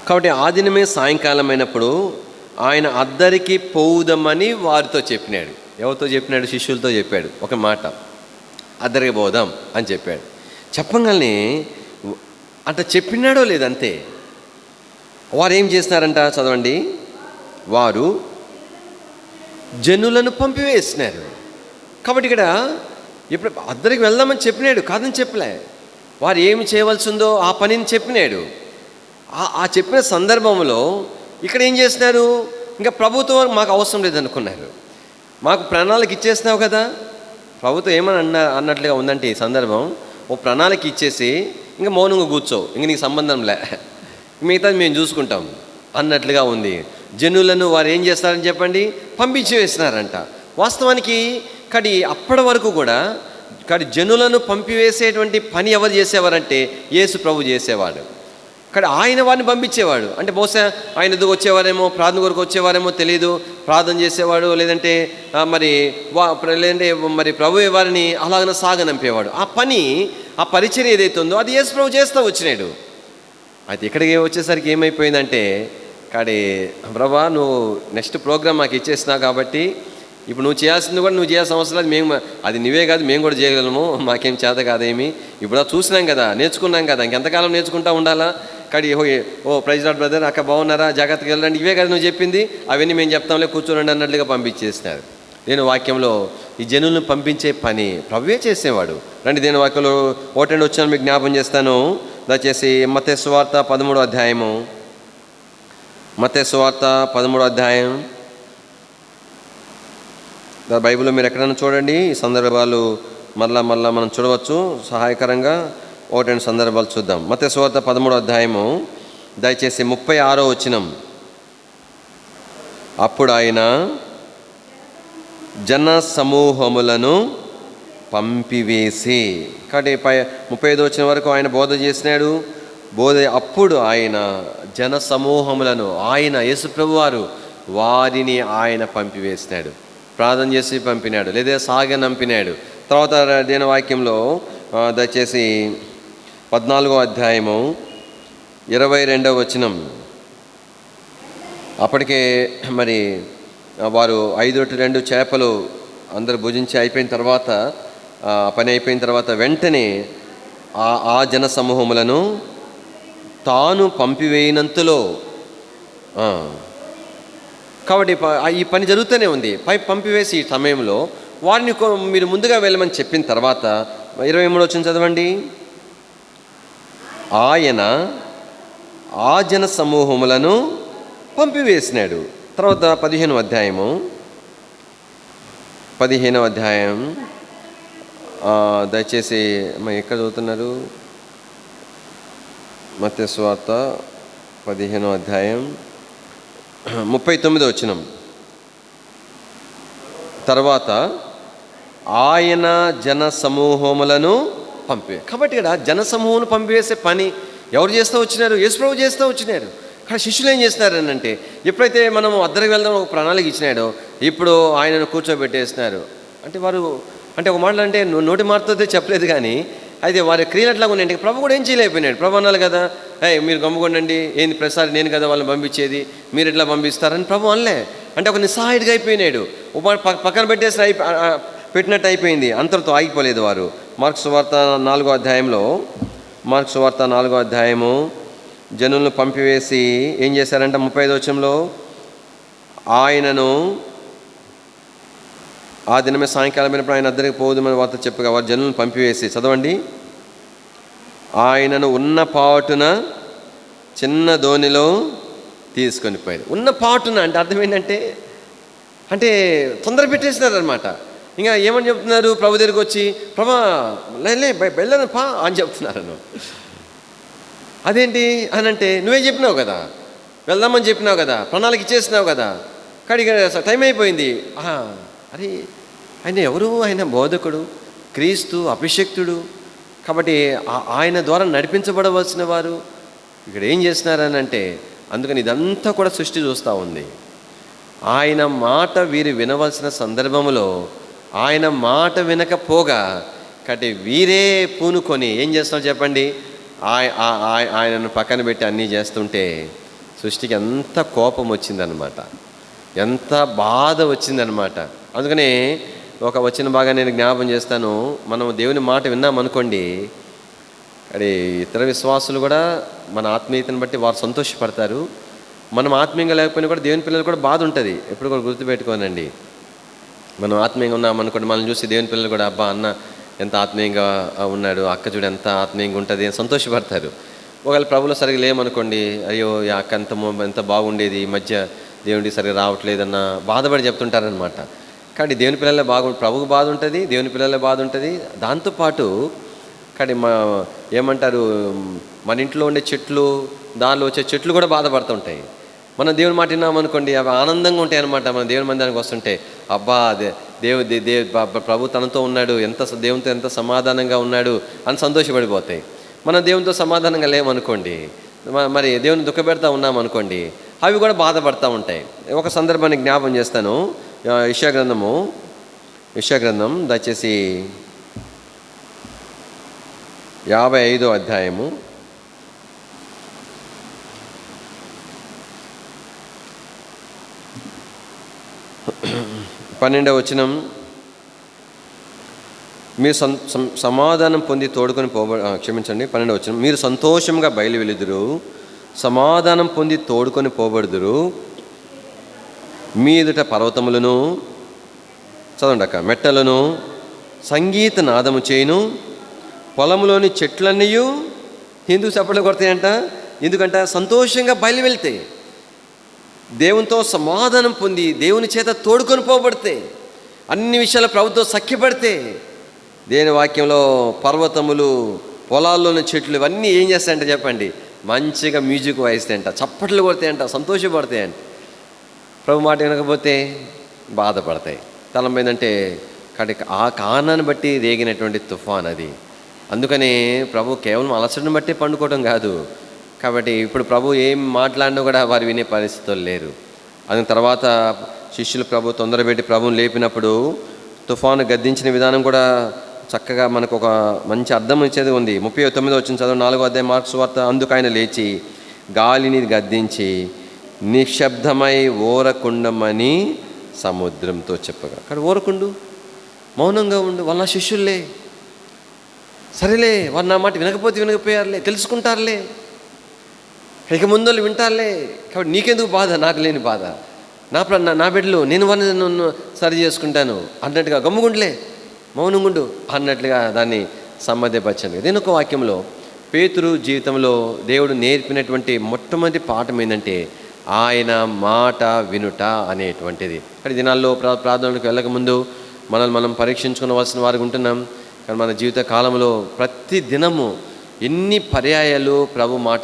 కాబట్టి ఆ దినమే సాయంకాలం అయినప్పుడు ఆయన అద్దరికి పోవుదామని వారితో చెప్పినాడు. ఎవరితో చెప్పినాడు? శిష్యులతో చెప్పాడు. ఒక మాట, అద్దరికి పోదాం అని చెప్పాడు. చెప్పగానే అంట చెప్పినాడో లేదంతే. వారు ఏం చేస్తున్నారంట చదవండి. వారు జనులను పంపివేసినారు. కాబట్టి ఇక్కడ ఇప్పుడు అందరికి వెళ్దామని చెప్పినాడు, కాదని చెప్పలే. వారు ఏమి చేయవలసిందో ఆ పనిని చెప్పినాడు. ఆ చెప్పిన సందర్భంలో ఇక్కడ ఏం చేస్తున్నారు? ఇంకా ప్రభుత్వం మాకు అవసరం లేదనుకున్నారు. మాకు ప్రణాళిక ఇచ్చేసినావు కదా, ప్రభుత్వం ఏమని అన్నట్లుగా ఉందంటే ఈ సందర్భం, ఓ ప్రణాళిక ఇచ్చేసి ఇంకా మౌనంగా కూర్చో, ఇంక నీకు సంబంధంలే, మిగతాది మేము చూసుకుంటాం అన్నట్లుగా ఉంది. జనులను వారు ఏం చేస్తారని చెప్పండి, పంపించి వేసినారంట. వాస్తవానికి కానీ అప్పటి వరకు కూడా జనులను పంపివేసేటువంటి పని ఎవరు చేసేవారంటే యేసు ప్రభు చేసేవాడు. కానీ ఆయన వారిని పంపించేవాడు. అంటే బహుశా ఆయన ఎదుగు వచ్చేవారేమో, ప్రార్థన కొరకు వచ్చేవారేమో తెలియదు, ప్రార్థన చేసేవాడు, లేదంటే మరి ప్రభు వారిని అలాగనే సాగనంపేవాడు. ఆ పని, ఆ పరిచర్య ఏదైతే ఉందో అది యేసు ప్రభు చేస్తూ వచ్చినాడు. అయితే ఇక్కడికి వచ్చేసరికి ఏమైపోయిందంటే, కానీ ప్రభా నువ్వు నెక్స్ట్ ప్రోగ్రామ్ మాకు ఇచ్చేసినావు కాబట్టి ఇప్పుడు నువ్వు చేయాల్సింది కూడా నువ్వు చేయాల్సిన అవసరం లేదు, మేము అది నువ్వే కాదు మేము కూడా చేయగలము, మాకేం చేత కాదేమి, ఇప్పుడు చూసినాం కదా, నేర్చుకున్నాం కదా, ఇంకెంతకాలం నేర్చుకుంటూ ఉండాలా. కానీ ఓ ప్రైజ్ లార్డ్ బ్రదర్, అక్క బాగున్నారా, జాగ్రత్తగా వెళ్ళండి, ఇవే కదా నువ్వు చెప్పింది, అవన్నీ మేము చెప్తాంలే, కూర్చోండి అన్నట్లుగా పంపించేసినారు. నేను వాక్యంలో ఈ జనులను పంపించే పని ప్రభువే చేసేవాడు. రండి నేను వాక్యంలో ఒకటండి వచ్చాను మీకు జ్ఞాపం చేస్తాను. దయచేసి మత్తయి సువార్త 13వ అధ్యాయము, మత్తయి సువార్త 13వ అధ్యాయం. బైబిల్లో మీరు ఎక్కడైనా చూడండి, ఈ సందర్భాలు మళ్ళా మనం చూడవచ్చు సహాయకరంగా. ఒకటి రెండు సందర్భాలు చూద్దాం. మత్తయి సువార్త 13వ అధ్యాయము దయచేసి 36వ వచనం. అప్పుడు ఆయన జన సమూహములను పంపివేసి, కాబట్టి 35వ వచనం వరకు ఆయన బోధ చేసినాడు. అప్పుడు ఆయన జన సమూహములను, ఆయన యేసుప్రభు వారు వారిని ఆయన పంపివేసినాడు, ప్రార్థన చేసి పంపినాడు, లేదా సాగనంపినాడు. తర్వాత దేని వాక్యంలో దయచేసి 14వ అధ్యాయము 22వ వచనం. అప్పటికే మరి వారు 5 రొట్టెలు 2 చేపలు అందరూ భుజించి అయిపోయిన తర్వాత, పని అయిపోయిన తర్వాత వెంటనే ఆ జన సమూహములను తాను పంపివేయనంతలో, కాబట్టి ఈ పని జరుగుతూనే ఉంది. పంపివేసి ఈ సమయంలో వారిని మీరు ముందుగా వెళ్ళమని చెప్పిన తర్వాత 23వ వచనం చదవండి. ఆయన ఆ జన సమూహములను పంపివేసినాడు. తర్వాత 15వ అధ్యాయం దయచేసి ఎక్కడ చదువుతున్నారు? మత్తయి సువార్త 15వ అధ్యాయం 39వ వచనం. తర్వాత ఆయన జన సమూహములను కాబట్టి ఇక్కడ జన సమూహం పంపివేసే పని ఎవరు చేస్తూ వచ్చినారు? యేసుప్రభు చేస్తూ వచ్చినారు. కానీ శిష్యులు ఏం చేస్తున్నారని అంటే, ఎప్పుడైతే మనం అద్దరికి వెళ్దాం ఒక ప్రణాళిక ఇచ్చినాడో ఇప్పుడు ఆయనను కూర్చోబెట్టేస్తున్నారు. అంటే వారు ఒక మాటలు అంటే నోటి మాటతో చెప్పలేదు, కానీ అయితే వారి క్రియలు అట్లాగా ఉన్నాయంటే ప్రభు కూడా ఏం చేయలేకపోయినాడు. ప్రభు అన్నాడు కదా, మీరు గమ్ముకొండండి, ఏంది ప్రసారి నేను కదా వాళ్ళని పంపించేది, మీరు ఎట్లా పంపిస్తారని ప్రభు అనలే. అంటే ఒక నిస్సహాయుడిగా అయిపోయినాడు, పక్కన పెట్టినట్టు అయిపోయింది. అంతటితో ఆగిపోలేదు వారు. మార్కు సువార్త 4వ అధ్యాయంలో, మార్కు సువార్త 4వ అధ్యాయము జనులను పంపివేసి ఏం చేశారంటే 35వ వచనంలో, ఆయనను ఆ దినమే సాయంకాలమైనప్పుడు ఆయన అద్దరికి పోదుమని వార్త చెప్పగా వారు జనులను పంపివేసి, చదవండి, ఆయనను ఉన్న పాటున చిన్న ధోనిలో తీసుకొని పోయారు. ఉన్న పాటున అంటే అర్థం ఏంటంటే, అంటే తొందర పెట్టేసినారనమాట. ఇంకా ఏమని చెప్తున్నారు? ప్రభు దగ్గరికి వచ్చి, ప్రభా వెళ్ళను పా అని చెప్తున్నారు. అదేంటి అని అంటే, నువ్వే చెప్పినావు కదా, వెళ్దామని చెప్పినావు కదా, ప్రణాళిక ఇచ్చేసినావు కదా, కానీ టైం అయిపోయింది. అరే ఆయన ఎవరు? ఆయన బోధకుడు, క్రీస్తు, అభిషక్తుడు. కాబట్టి ఆయన ద్వారా నడిపించబడవలసిన వారు ఇక్కడ ఏం చేస్తున్నారని అంటే, అందుకని ఇదంతా కూడా సృష్టి చూస్తూ ఉంది. ఆయన మాట వీరు వినవలసిన సందర్భంలో ఆయన మాట వినకపోగా కాబట్టి వీరే పూనుకొని ఏం చేస్తున్నారు చెప్పండి, ఆయనను పక్కన పెట్టి అన్నీ చేస్తుంటే సృష్టికి ఎంత కోపం వచ్చిందనమాట, ఎంత బాధ వచ్చిందనమాట. అందుకనే ఒక వచ్చిన బాగా నేను జ్ఞాపం చేస్తాను. మనం దేవుని మాట విన్నామనుకోండి, అది ఇతర విశ్వాసులు కూడా మన ఆత్మీయతను బట్టి వారు సంతోషపడతారు. మనం ఆత్మీయంగా లేకపోయినా కూడా దేవుని పిల్లలు కూడా బాధ ఉంటుంది. ఎప్పుడు కూడా గుర్తుపెట్టుకోనండి. మనం ఆత్మీయంగా ఉన్నామనుకోండి, మనం చూసి దేవుని పిల్లలు కూడా అబ్బా అన్న ఎంత ఆత్మీయంగా ఉన్నాడు, అక్క చూడు ఎంత ఆత్మీయంగా ఉంటుంది అని సంతోషపడతారు. ఒకవేళ ప్రభులో సరిగా లేమనుకోండి, అయ్యో ఈ అక్క ఎంత బాగుండేది, ఈ మధ్య దేవుడికి సరిగా రావట్లేదన్న బాధపడి చెప్తుంటారనమాట. కానీ దేవుని పిల్లలే ప్రభుకు బాధ ఉంటుంది, దేవుని పిల్లలే బాధ ఉంటుంది. దాంతోపాటు కానీ ఏమంటారు, మన ఇంట్లో ఉండే చెట్లు, దానిలో వచ్చే చెట్లు కూడా బాధపడుతుంటాయి. మనం దేవుని మాట విన్నామనుకోండి, అవి ఆనందంగా ఉంటాయి అనమాట. మన దేవుని మందిరానికి వస్తుంటే అబ్బా ప్రభు తనతో ఉన్నాడు, దేవునితో ఎంత సమాధానంగా ఉన్నాడు అని సంతోషపడిపోతాయి. మనం దేవునితో సమాధానంగా లేమనుకోండి, మరి దేవుని దుఃఖపెడతా ఉన్నామనుకోండి, అవి కూడా బాధపడతా ఉంటాయి. ఒక సందర్భాన్ని జ్ఞాపం చేస్తాను. యెషయా గ్రంథం దయచేసి 55వ అధ్యాయము 12వ వచనం. మీరు సమాధానం పొంది తోడుకొని 12వ వచనం. మీరు సంతోషంగా బయలు వెలుదురు, సమాధానం పొంది తోడుకొని పోబడుదురు. మీ ఎదుట పర్వతములను, చదవండి అక్క, మెట్టలను సంగీత నాదము చేయును, పొలంలోని చెట్లన్నీ ఎందుకు చప్పట్లు కొడతాయంట? ఎందుకంటే సంతోషంగా బయలు వెళ్తే, దేవునితో సమాధానం పొంది దేవుని చేత తోడుకొని పోబడితే, అన్ని విషయాల ప్రభుత్వం సఖ్యపడితే, దేవుని వాక్యంలో పర్వతములు, పొలాల్లోని చెట్లు ఇవన్నీ ఏం చేస్తాయంట చెప్పండి? మంచిగా మ్యూజిక్ వాయిస్తాయంట, చప్పట్లు కొడతాయంట, సంతోషపడతాయంట. ప్రభు మాట వినకపోతే బాధపడతాయి. తలంపైందంటే కాడికి ఆ కారణాన్ని బట్టి రేగినటువంటి తుఫాన్ అది. అందుకని ప్రభు కేవలం అలసటను బట్టి పండుకోవడం కాదు. కాబట్టి ఇప్పుడు ప్రభు ఏం మాట్లాడినా కూడా వారు వినే పరిస్థితులు లేరు. అందుకు తర్వాత శిష్యులు ప్రభు తొందరపెట్టి ప్రభుని లేపినప్పుడు తుఫాను గద్దించిన విధానం కూడా చక్కగా మనకు ఒక మంచి అర్థం ఇచ్చేది ఉంది. 39వ వచనం చదువు, 4వ అధ్యాయం మార్కు సువార్త. అందుకు ఆయన లేచి గాలిని గద్దించి నిశ్శబ్దమై ఓరకుండమని సముద్రంతో చెప్పగా. అక్కడ ఓరకుండు, మౌనంగా ఉండు. వాళ్ళ శిష్యుల్లే, సరేలే వారు నా మాట వినకపోయారులే, తెలుసుకుంటారులే, ఇక ముందు వింటారులే, కాబట్టి నీకెందుకు బాధ, నాకు లేని బాధ, నా బిడ్డలు నేను వారిని సరి చేసుకుంటాను అన్నట్టుగా గమ్ముగుండలే, మౌనంగుండు అన్నట్లుగా దాన్ని సమ్మతిపరచండి. దీని ఒక వాక్యంలో పేతురు జీవితంలో దేవుడు నేర్పినటువంటి మొట్టమొదటి పాఠం ఏంటంటే ఆయన మాట వినుట అనేటువంటిది. కానీ దినాల్లో ప్రార్థనలకు వెళ్ళకముందు మనల్ని మనం పరీక్షించుకోవాల్సిన వారికి ఉంటున్నాం. కానీ మన జీవిత కాలంలో ప్రతి దినము ఎన్ని పర్యాయాలు ప్రభు మాట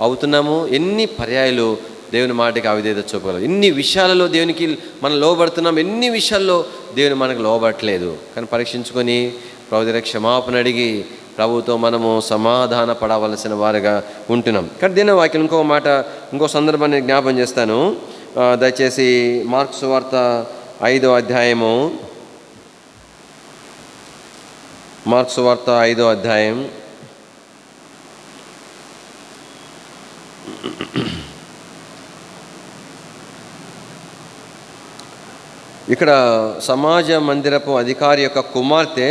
అవుతున్నాము, ఎన్ని పర్యాయాలు దేవుని మాటకి అవిధేయత చూపగలరు, ఎన్ని విషయాలలో దేవునికి మనం లోబడుతున్నాం, ఎన్ని విషయాల్లో దేవుని మనకు లోబడట్లేదు. కానీ పరీక్షించుకొని ప్రభు దగ్గర క్షమాపణ అడిగి ప్రభుతో మనము సమాధాన పడవలసిన వారుగా ఉంటున్నాం. కానీ దీని వాక్యం ఇంకో సందర్భాన్ని జ్ఞాపం చేస్తాను. దయచేసి మార్కు సువార్త 5వ అధ్యాయము, మార్కు సువార్త 5వ అధ్యాయం ఇక్కడ సమాజ మందిరపు అధికారి యొక్క కుమార్తె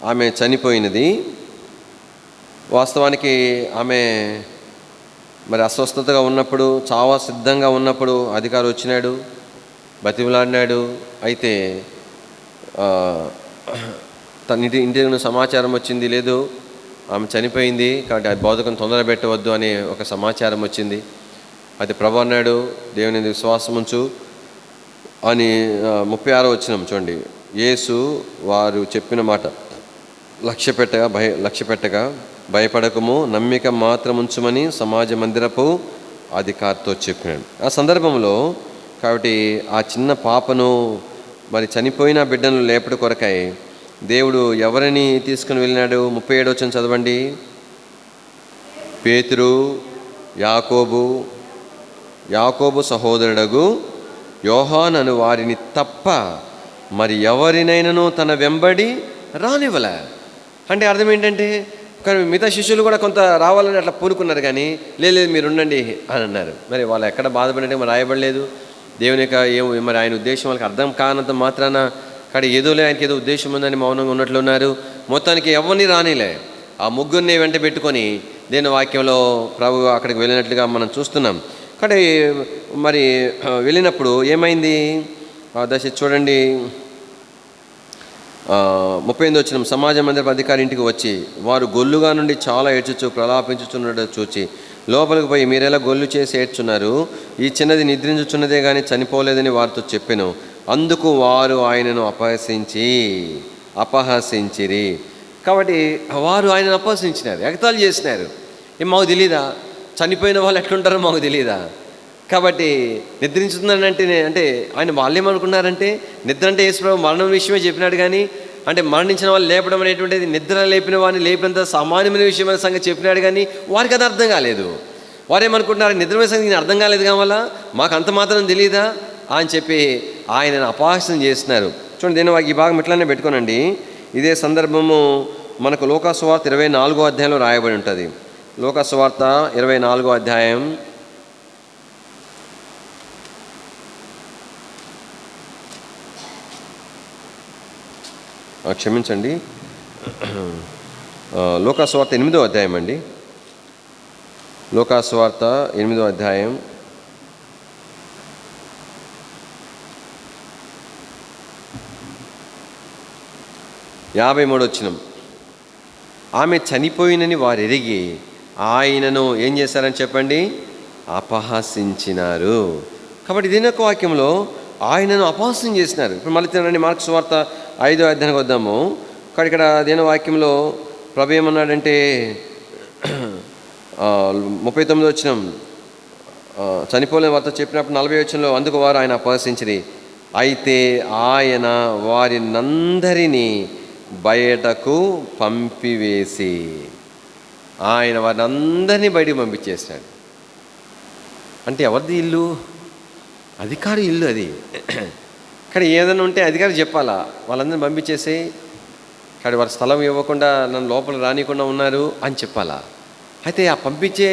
ఆమె చనిపోయినది. వాస్తవానికి ఆమె మరి అస్వస్థతగా ఉన్నప్పుడు, చావా సిద్ధంగా ఉన్నప్పుడు అధికారి వచ్చినాడు, బతిమలాడినాడు. అయితే తన ఇంటి సమాచారం వచ్చింది, లేదు ఆమె చనిపోయింది కాబట్టి ఆ బోధకం తొందర పెట్టవద్దు అనే ఒక సమాచారం వచ్చింది. అయితే ప్రభు అన్నాడు, దేవుని విశ్వాసం ఉంచు అని 36వ వచనం చూడండి. యేసు వారు చెప్పిన మాట లక్ష్య పెట్టగా భయపడకము, నమ్మిక మాత్రం ఉంచుమని సమాజ మందిరపు అధికారితో చెప్పినాడు. ఆ సందర్భంలో కాబట్టి ఆ చిన్న పాపను మరి చనిపోయిన బిడ్డను లేపటి కొరకై దేవుడు ఎవరిని తీసుకుని వెళ్ళినాడు? 37వ వచనం చదవండి. పేతురు, యాకోబు సహోదరుడగు యోహాను అను వారిని తప్ప మరి ఎవరినైనాను తన వెంబడి రానివ్వలే. అంటే అర్థం ఏంటంటే, కానీ మిగతా శిష్యులు కూడా కొంత రావాలని అట్లా పూనుకున్నారు, కానీ లేదు మీరు ఉండండి అని అన్నారు. మరి వాళ్ళు ఎక్కడ బాధపడినట్టు మరి రాయబడలేదు. దేవుని యొక్క మరి ఆయన ఉద్దేశం వాళ్ళకి అర్థం కానంత మాత్రాన కానీ ఆయనకి ఏదో ఉద్దేశం ఉందని మౌనంగా ఉన్నట్లు ఉన్నారు. మొత్తానికి ఎవరిని రానిలే, ఆ ముగ్గురిని వెంట పెట్టుకొని దేని వాక్యంలో ప్రభు అక్కడికి వెళ్ళినట్లుగా మనం చూస్తున్నాం. కానీ మరి వెళ్ళినప్పుడు ఏమైంది? దయచేసి చూడండి. 38 వచనం. సమాజ మందిరపు అధికారి ఇంటికి వచ్చి వారు గొల్లుగా నుండి చాలా ఏడ్చుచు ప్రలాపించుచున్నట్టు చూచి లోపలికి పోయి, మీరెలా గొల్లు చేసి ఏడ్చున్నారు? ఈ చిన్నది నిద్రించుచున్నదే కానీ చనిపోలేదని వారితో చెప్పెను. అందుకు వారు ఆయనను అపహసించిరి. కాబట్టి వారు ఆయనను అపహసించినారు, ఎగతాళి చేసినారు. మాకు తెలీదా చనిపోయిన వాళ్ళు ఎట్లుంటారో మాకు తెలీదా? కాబట్టి నిద్రించుతుందంటే ఆయన వాళ్ళు ఏమనుకున్నారంటే, నిద్ర అంటే యేసుప్రభు మరణం విషయమే చెప్పినాడు, కానీ అంటే మరణించిన వాళ్ళు లేపడం అనేటువంటిది నిద్ర లేపిన వాడిని లేపినంత సామాన్యమైన విషయమైన సంగతి చెప్పినాడు, కానీ వారికి అది అర్థం కాలేదు. వారేమనుకుంటున్నారు, నిద్రమైన సంగతి అర్థం కాలేదు కావాలా, మాకు అంత మాత్రం తెలియదా అని చెప్పి ఆయనను అపహాస్యం చేస్తున్నారు. చూడండి, నేను ఈ భాగం ఇట్లానే పెట్టుకోనండి. ఇదే సందర్భము మనకు లూకా సువార్త 24వ అధ్యాయంలో రాయబడి ఉంటుంది. లూకా సువార్త 24వ అధ్యాయం క్షమించండి, లూకా సువార్త 8వ అధ్యాయం అండి. లూకా సువార్త 8వ అధ్యాయం 53వ వచనం. ఆమె చనిపోయినని వారు ఎరిగి ఆయనను ఏం చేశారని చెప్పండి, అపహసించినారు. కాబట్టి దీనొక వాక్యంలో ఆయనను అపహాస్యం చేసినారు. ఇప్పుడు మళ్ళీ తినండి, మార్కు సువార్త 5వ అధ్యాయానికి వద్దాము. కానీ ఇక్కడ దేని వాక్యంలో ప్రభు ఏమన్నాడంటే 39వ వచనం, చనిపోలేని వారితో చెప్పినప్పుడు 40వ వచనంలో, అందుకు వారు ఆయన అపహసించిరి. అయితే ఆయన వారినందరినీ బయటకు పంపివేసి ఆయన వారిని అందరినీ బయటకు పంపించేసినాడు. అంటే ఎవరిది ఇల్లు? అధికారి ఇల్లు అది. కానీ ఏదైనా ఉంటే అధికారి చెప్పాలా, వాళ్ళందరినీ పంపించేసి కానీ వారి స్థలం ఇవ్వకుండా నన్ను లోపల రానికుండా ఉన్నారు అని చెప్పాలా. అయితే ఆ పంపించే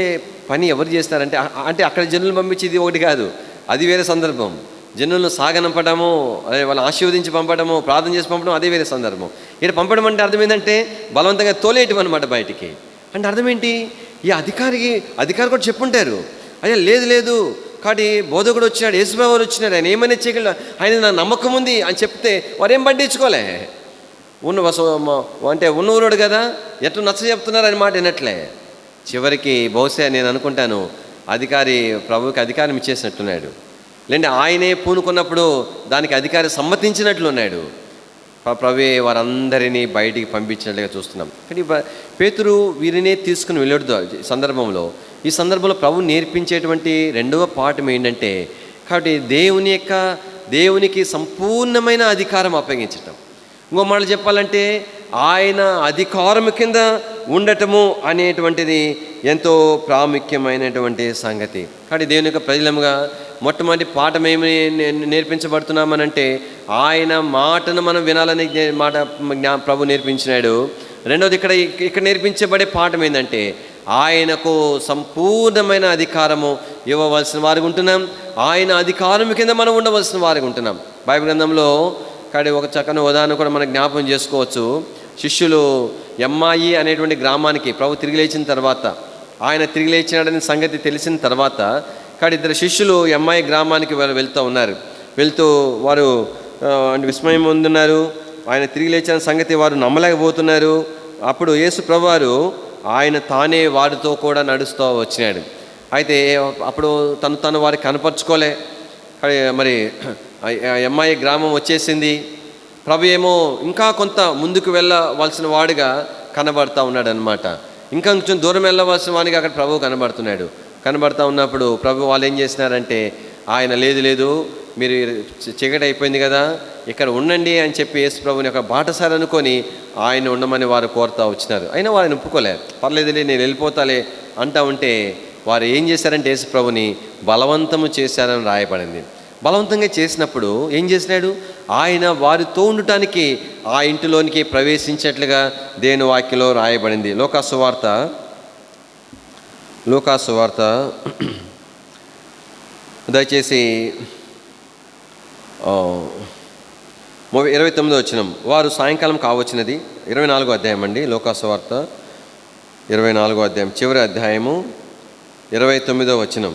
పని ఎవరు చేస్తారంటే, అంటే అక్కడ జనులు పంపించేది ఒకటి కాదు, అది వేరే సందర్భం. జనులను సాగనంపడము, అదే వాళ్ళు ఆశీర్వదించి పంపడము, ప్రార్థన చేసి పంపడం, అదే వేరే సందర్భం. ఇక్కడ పంపడం అంటే అర్థం ఏంటంటే బలవంతంగా తోలేయటం అనమాట బయటికి. అంటే అర్థం ఏంటి, ఈ అధికారి కూడా చెప్పుంటారు, అయ్యా లేదు కాబట్టి బోధకుడు వచ్చాడు, యేసుప్రభు వచ్చినాడు, ఆయన ఏమైనా చేయగలడు, ఆయన నా నమ్మకం ఉంది అని చెప్తే వారేం పట్టించుకోలే. అంటే ఉన్నూరుడు కదా, ఎట్లా నచ్చ చెప్తున్నారు అని మాట వినట్లే. చివరికి బహుశా నేను అనుకుంటాను అధికారి ప్రభువుకి అధికారం ఇచ్చేసినట్టున్నాడు, లేదంటే ఆయనే పూనుకున్నప్పుడు దానికి అధికారి సమ్మతించినట్లున్నాడు. ప్రభువే వారందరినీ బయటికి పంపించినట్లుగా చూస్తున్నాం. కానీ పేతురు వీరినే తీసుకుని వెళ్ళొద్దు. ఈ సందర్భంలో ప్రభు నేర్పించేటువంటి రెండవ పాఠం ఏంటంటే, కాబట్టి దేవునికి సంపూర్ణమైన అధికారం అప్పగించటం. ఇంకో మాట చెప్పాలంటే ఆయన అధికారం కింద ఉండటము అనేటువంటిది ఎంతో ప్రాముఖ్యమైనటువంటి సంగతి. కాబట్టి దేవుని యొక్క ప్రజలముగా మొట్టమొదటి పాఠం ఏమి నేర్పించబడుతున్నామనంటే, ఆయన మాటను మనం వినాలని మాట ప్రభు నేర్పించినాడు. రెండవది ఇక్కడ నేర్పించబడే పాఠం ఏంటంటే, ఆయనకు సంపూర్ణమైన అధికారము ఇవ్వవలసిన వారికి ఉంటున్నాం, ఆయన అధికారం కింద మనం ఉండవలసిన వారికి ఉంటున్నాం. బైబిల్ గ్రంథంలో కానీ ఒక చక్కని ఉదాహరణ కూడా మనం జ్ఞాపకం చేసుకోవచ్చు. శిష్యులు ఎమ్మాయి అనేటువంటి గ్రామానికి ప్రభు తిరిగి లేచిన తర్వాత, ఆయన తిరిగి లేచినాడనే సంగతి తెలిసిన తర్వాత, కానీ ఇద్దరు శిష్యులు ఎమ్మాయి గ్రామానికి వెళ్తూ వారు విస్మయం పొందున్నారు. ఆయన తిరిగి లేచిన సంగతి వారు నమ్మలేకపోతున్నారు. అప్పుడు యేసు ప్రభువారు ఆయన తానే వారితో కూడా నడుస్తూ వచ్చినాడు. అయితే అప్పుడు తను వారికి కనపరుచుకోలే. మరి ఎమ్మాయి గ్రామం వచ్చేసింది. ప్రభు ఏమో ఇంకా కొంత ముందుకు వెళ్ళవలసిన వాడిగా కనబడతా ఉన్నాడు అనమాట. ఇంకా కొంచెం దూరం వెళ్ళవలసిన వాడిగా అక్కడ ప్రభు కనబడతా ఉన్నప్పుడు ప్రభు వాళ్ళు ఏం చేసినారంటే, ఆయన లేదు మీరు చీకటి అయిపోయింది కదా, ఇక్కడ ఉండండి అని చెప్పి యేసు ప్రభుని ఒక బాటసారి అనుకొని ఆయన ఉండమని వారు కోరుతూ వచ్చినారు. అయినా వారిని ఒప్పుకోలే. పర్లేదులే నేను వెళ్ళిపోతాలే అంటా ఉంటే వారు ఏం చేశారంటే యేసు ప్రభుని బలవంతము చేశారని రాయబడింది. బలవంతంగా చేసినప్పుడు ఏం చేసినాడు, ఆయన వారితో ఉండటానికి ఆ ఇంటిలోనికి ప్రవేశించేట్లుగా దేవుని వాక్యంలో రాయబడింది. లూకా సువార్త దయచేసి 29వ వచనం. వారు సాయంకాలం కావచ్చినది. 24వ అధ్యాయం అండి, లూకా సువార్త 24వ అధ్యాయం చివరి అధ్యాయము 29వ వచనం.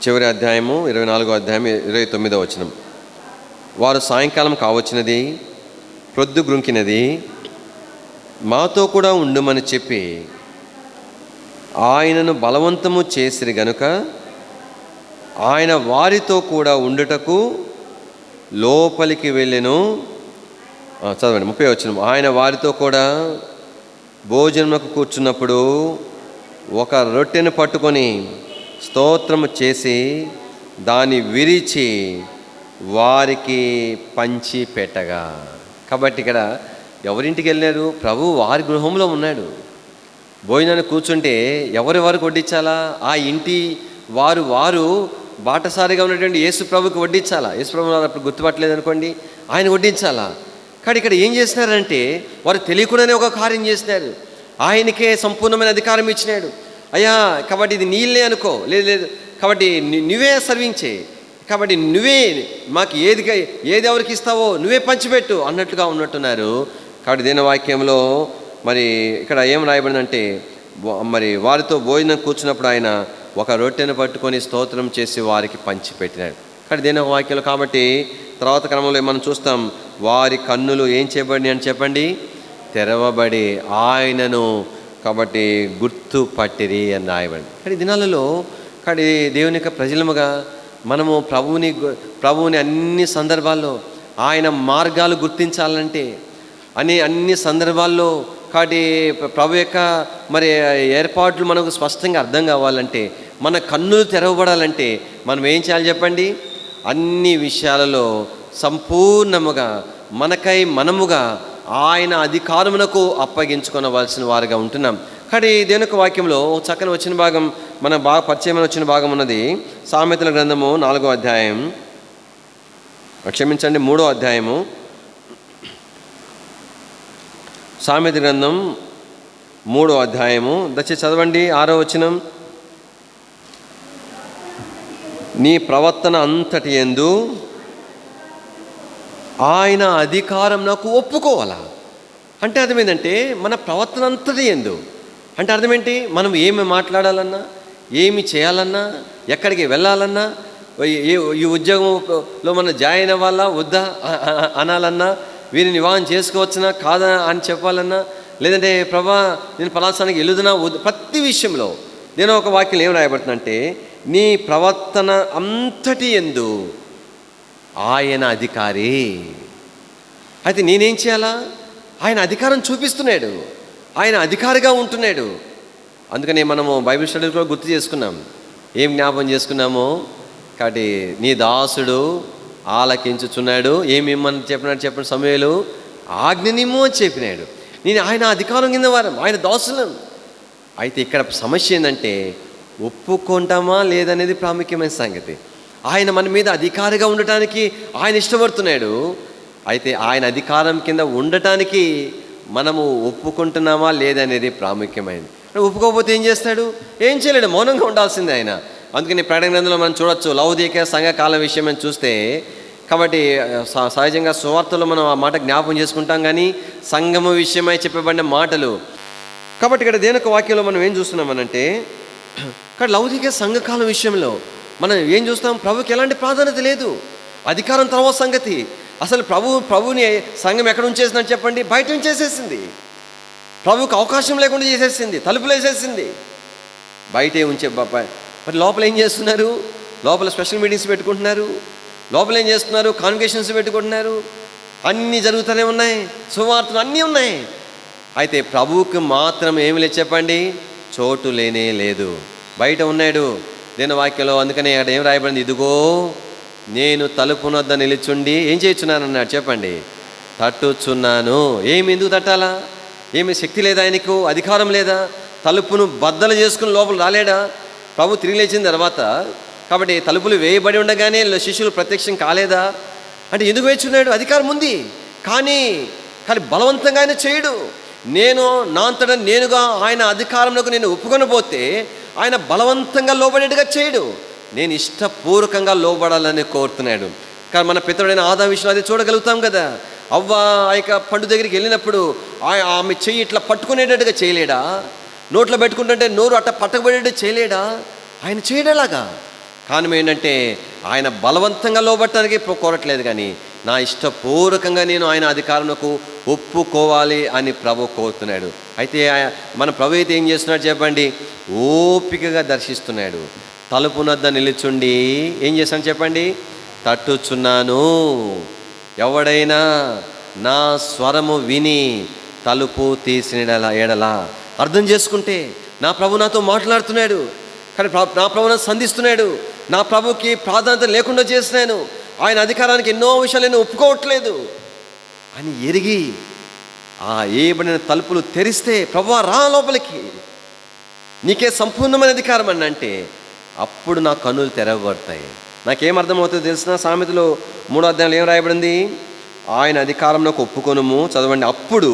చివరి అధ్యాయము 24వ అధ్యాయం 29వ వచనం. వారు సాయంకాలం కావచ్చినది, ప్రొద్దు గ్రుంకినది, మాతో కూడా ఉండుమని చెప్పి ఆయనను బలవంతము చేసిరి గనుక ఆయన వారితో కూడా ఉండుటకు లోపలికి వెళ్ళెను. చదవండి 30వ వచనం. ఆయన వారితో కూడా భోజనముకు కూర్చున్నప్పుడు ఒక రొట్టెను పట్టుకొని స్తోత్రము చేసి దాన్ని విరిచి వారికి పంచి పెట్టగా. కాబట్టి ఇక్కడ ఎవరింటికి వెళ్ళారు? ప్రభు వారి గృహంలో ఉన్నాడు. భోజనాన్ని కూర్చుంటే ఎవరెవరికి వడ్డించాలా? ఆ ఇంటి వారు బాటసారిగా ఉన్నటువంటి యేసు ప్రభుకి వడ్డించాలా. యేసు ప్రభు అప్పుడు గుర్తుపట్టలేదు అనుకోండి, ఆయన వడ్డించాలా. కానీ ఇక్కడ ఏం చేసినారంటే వారు తెలియకుండానే ఒక కార్యం చేసినారు. ఆయనకే సంపూర్ణమైన అధికారం ఇచ్చినాడు. అయ్యా కాబట్టి ఇది నీళ్ళే అనుకో, లేదు కాబట్టి నువ్వే సర్వింగ్ చేయి, కాబట్టి నువ్వే మాకు ఏది ఎవరికి ఇస్తావో నువ్వే పంచిపెట్టు అన్నట్లుగా ఉన్నట్టున్నారు. కాబట్టి దీని వాక్యంలో మరి ఇక్కడ ఏం రాయబడిందంటే మరి వారితో భోజనం కూర్చున్నప్పుడు ఆయన ఒక రొట్టెను పట్టుకొని స్తోత్రం చేసి వారికి పంచిపెట్టినాడు. కాబట్టి దీని వాక్యంలో కాబట్టి తర్వాత క్రమంలో మనం చూస్తాం, వారి కన్నులు ఏం చేయబడి అని చెప్పండి, తెరవబడి ఆయనను కాబట్టి గుర్తుపట్టిరి అని రాయబడి. కానీ దినాలలో కానీ దేవుని యొక్క ప్రజలముగా మనము ప్రభువుని అన్ని సందర్భాల్లో ఆయన మార్గాలు గుర్తించాలంటే అన్ని సందర్భాల్లో కాబట్టి ప్రభు యొక్క మరి ఏర్పాట్లు మనకు స్పష్టంగా అర్థం కావాలంటే, మన కన్నులు తెరవబడాలంటే మనం ఏం చేయాలి చెప్పండి? అన్ని విషయాలలో సంపూర్ణముగా మనకై మనముగా ఆయన అధికారమునకు అప్పగించుకొనవలసిన వారుగా ఉంటున్నాం. కానీ దేవుని యొక్క వాక్యంలో చక్కని వచ్చిన భాగం మన బాగా పరిచయమైన వచ్చిన భాగం ఉన్నది. సామెతల గ్రంథము 4వ అధ్యాయం, క్షమించండి 3వ అధ్యాయము. సామెత గ్రంథం 3వ అధ్యాయము దయచేసి చదవండి 6వ వచనం. నీ ప్రవర్తన అంతటి యందు ఆయన అధికారం నాకు ఒప్పుకోవాలా. అంటే అర్థం ఏంటంటే మన ప్రవర్తన అంతటి యందు అంటే అర్థం ఏంటి? మనం ఏమి మాట్లాడాలన్నా, ఏమి చేయాలన్నా, ఎక్కడికి వెళ్ళాలన్నా, ఈ ఉద్యోగంలో మనం జాయిన్ అవ్వాలా వద్దా అనాలన్నా, వీరిని వివాహం చేసుకోవచ్చునా కాదా అని చెప్పాలన్నా, లేదంటే ప్రభా నేను పలాసానికి వెళుదునా వద్దు, ప్రతి విషయంలో నేను ఒక వాక్యం ఏం రాయబడుతుందంటే నీ ప్రవర్తన అంతటి యందు ఆయన అధికారి. అయితే నేనేం చేయాలా? ఆయన అధికారం చూపిస్తున్నాడు, ఆయన అధికారిగా ఉంటున్నాడు. అందుకని మనము బైబిల్ స్టడీస్ కూడా గుర్తు చేసుకున్నాం. ఏం జ్ఞాపం చేసుకున్నాము? కాబట్టి నీ దాసుడు ఆలకించుచున్నాడు, ఏమి ఇమ్మని చెప్పిన సమయంలో ఆజ్ఞనిమ్ము అని చెప్పినాడు. నేను ఆయన అధికారం కింద వారం, ఆయన దాసులం. అయితే ఇక్కడ సమస్య ఏంటంటే ఒప్పుకుంటామా లేదనేది ప్రాముఖ్యమైన సంగతి. ఆయన మన మీద అధికారిగా ఉండటానికి ఆయన ఇష్టపడుతున్నాడు. అయితే ఆయన అధికారం కింద ఉండటానికి మనము ఒప్పుకుంటున్నామా లేదనేది ప్రాముఖ్యమైనది. ఒప్పుకోకపోతే ఏం చేస్తాడు? ఏం చేయలేడు, మౌనంగా ఉండాల్సిందే ఆయన. అందుకని ప్రకటన గ్రంథంలో మనం చూడొచ్చు, లౌదీక సంఘకాలం విషయం అని చూస్తే. కాబట్టి సహజంగా సువార్తలో మనం ఆ మాట జ్ఞాపం చేసుకుంటాం, కానీ సంఘము విషయమై చెప్పబడిన మాటలు. కాబట్టి ఇక్కడ దేనిక వాక్యంలో మనం ఏం చూస్తున్నామనంటే, ఇక్కడ లౌకిక సంఘకాలం విషయంలో మనం ఏం చూస్తాం? ప్రభుకి ఎలాంటి ప్రాధాన్యత లేదు, అధికారం తర్వాత సంగతి. అసలు ప్రభుని సంఘం ఎక్కడ ఉంచేసిందని చెప్పండి? బయట ఉంచేసేసింది. ప్రభుకి అవకాశం లేకుండా చేసేసింది, తలుపులు వేసేసింది, బయటే ఉంచే బాబాయ్. మరి లోపల ఏం చేస్తున్నారు? లోపల స్పెషల్ మీటింగ్స్ పెట్టుకుంటున్నారు, లోపల ఏం చేస్తున్నారు? కాన్వకేషన్స్ పెట్టుకుంటున్నారు, అన్నీ జరుగుతూనే ఉన్నాయి, సువార్తలు అన్నీ ఉన్నాయి. అయితే ప్రభువుకి మాత్రం ఏమి లేదు చెప్పండి? చోటు లేనే లేదు, బయట ఉన్నాడు దేని వాక్యంలో. అందుకని అక్కడ ఏం రాయబడింది? ఇదిగో నేను తలుపునొద్ద నిలుచుండి ఏం చేయుచున్నాను అన్నాడు చెప్పండి? తట్టుచున్నాను. ఏమి ఎందుకు తట్టాలా? ఏమి శక్తి లేదా ఆయనకు? అధికారం లేదా? తలుపును బద్దలు చేసుకుని లోపల రాలేడా? ప్రభు తిరిగి లేచిన తర్వాత కాబట్టి తలుపులు వేయబడి ఉండగానే శిష్యులు ప్రత్యక్షం కాలేదా? అంటే ఎందుకు వేచున్నాడు? అధికారం ఉంది, కానీ బలవంతంగా ఆయన చేయడు. నేను నా అంతటా నేనుగా ఆయన అధికారంలోకి నేను ఒప్పుకొని పోతే ఆయన బలవంతంగా లోబడేట్టుగా చేయడు. నేను ఇష్టపూర్వకంగా లోబడాలని కోరుతున్నాడు. కానీ మన పితరుడైన ఆదాము విషయంలో అది చూడగలుగుతాం కదా. అవ్వ ఆ యొక్క పండు దగ్గరికి వెళ్ళినప్పుడు ఆమె చెయ్యి ఇట్లా పట్టుకునేటట్టుగా చేయలేడా? నోట్లో పెట్టుకుంటుంటే నోరు అట్ట పట్టబడేట్టు చేయలేడా? ఆయన చేయడలాగా. కారణం ఏంటంటే ఆయన బలవంతంగా లోబట్టడానికి కోరట్లేదు, కానీ నా ఇష్టపూర్వకంగా నేను ఆయన అధికారంకు ఒప్పుకోవాలి అని ప్రభు కోరుతున్నాడు. అయితే మన ప్రభు అయితే ఏం చేస్తున్నాడు చెప్పండి? ఓపికగా దర్శిస్తున్నాడు. తలుపునద్ద నిలుచుండి ఏం చేస్తాను చెప్పండి? తట్టుచున్నాను, ఎవడైనా నా స్వరము విని తలుపు తీసిన ఎడలా. అర్థం చేసుకుంటే నా ప్రభు నాతో మాట్లాడుతున్నాడు, కానీ నా ప్రభు నాతో సంధిస్తున్నాడు, నా ప్రభుకి ప్రాధాన్యత లేకుండా చేసినాను, ఆయన అధికారానికి ఎన్నో విషయాలు నేను ఒప్పుకోవట్లేదు అని ఎరిగి ఆ ఏబడిన తలుపులు తెరిస్తే, ప్రభువా రా లోపలికి, నీకే సంపూర్ణమైన అధికారం అని అంటే అప్పుడు నా కన్నులు తెరవబడతాయి. నాకేం అర్థమవుతుందో తెలిసిన సామెతలో 3వ అధ్యాయంలో ఏం రాయబడింది? ఆయన అధికారంలోకి ఒప్పుకొనుము, చదవండి, అప్పుడు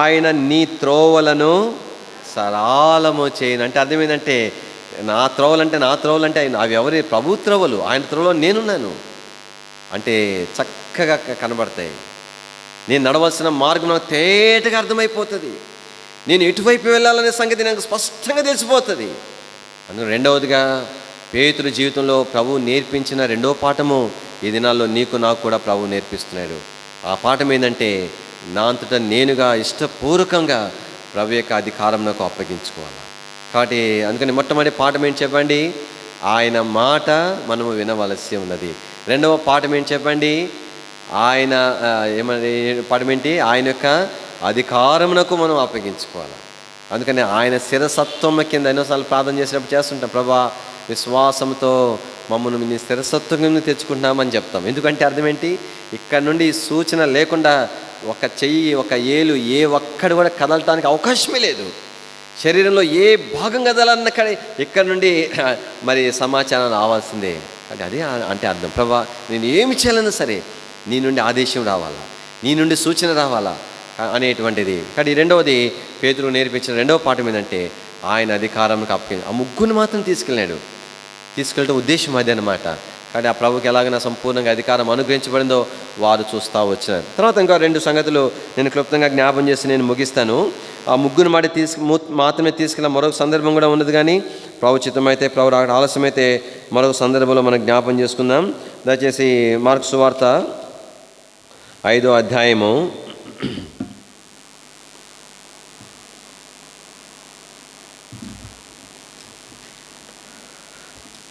ఆయన నీ త్రోవలను సరళము చేయను. అంటే అర్థం ఏంటంటే నా త్రోవలంటే అవి ఎవరి? ప్రభు త్రోవలు. ఆయన త్రోవలో నేనున్నాను అంటే చక్కగా కనబడతాయి. నేను నడవలసిన మార్గం నాకు తేటగా అర్థమైపోతుంది. నేను ఎటువైపు వెళ్ళాలనే సంగతి నాకు స్పష్టంగా తెలిసిపోతుంది. అందులో రెండవదిగా పేతురు జీవితంలో ప్రభు నేర్పించిన రెండో పాఠము ఈ దినాల్లో నీకు నాకు కూడా ప్రభు నేర్పిస్తున్నాడు. ఆ పాఠం ఏంటంటే నా అంతటా నేనుగా ఇష్టపూర్వకంగా ప్రభు యొక్క అధికారం నాకు అప్పగించుకోవాలి. కాబట్టి అందుకని మొట్టమొదటి పాఠం ఏంటి చెప్పండి? ఆయన మాట మనము వినవలసి ఉన్నది. రెండవ పాఠం ఏంటి చెప్పండి? ఆయన పాఠం ఏంటి? ఆయన యొక్క అధికారమునకు మనం అప్పగించుకోవాలి. అందుకని ఆయన శిరసత్వం కింద ఎన్నోసార్లు ప్రార్థన చేసినప్పుడు చేస్తుంటాం, ప్రభా విశ్వాసంతో మమ్మల్ని నీ శిరసత్వం తెచ్చుకుంటున్నామని చెప్తాం. ఎందుకంటే అర్థం ఏంటి? ఇక్కడ నుండి సూచన లేకుండా ఒక చెయ్యి ఒక ఏలు ఏ ఒక్కడు కూడా కదలటానికి అవకాశమే లేదు. శరీరంలో ఏ భాగం కదలన్న ఇక్కడ నుండి మరి సమాచారం రావాల్సిందే. అంటే అదే అంటే అర్థం, ప్రభా నేను ఏమి చేయాలన్నా సరే నీ నుండి ఆదేశం రావాలా, నీ నుండి సూచన రావాలా అనేటువంటిది. కానీ రెండవది పేతురు నేర్పించిన రెండవ పాఠం ఏంటంటే ఆయన అధికారంకి అప్పగించి ఆ ముగ్గురిని మాత్రం తీసుకెళ్ళటం ఉద్దేశం అదే అనమాట. కానీ ఆ ప్రభుకి ఎలాగైనా సంపూర్ణంగా అధికారం అనుగ్రహించబడిందో వారు చూస్తూ వచ్చినారు. తర్వాత ఇంకా 2 సంగతులు నేను క్లుప్తంగా జ్ఞాపం చేసి నేను ముగిస్తాను. ఆ ముగ్గురు మాత్రమే తీసుకెళ్ళిన మరొక సందర్భం కూడా ఉన్నది, కానీ ప్రభు చిత్తమైతే ప్రభు రాకడ ఆలస్యమైతే మరొక సందర్భంలో మనం జ్ఞాపం చేసుకుందాం. దయచేసి మార్కు సువార్త 5వ అధ్యాయము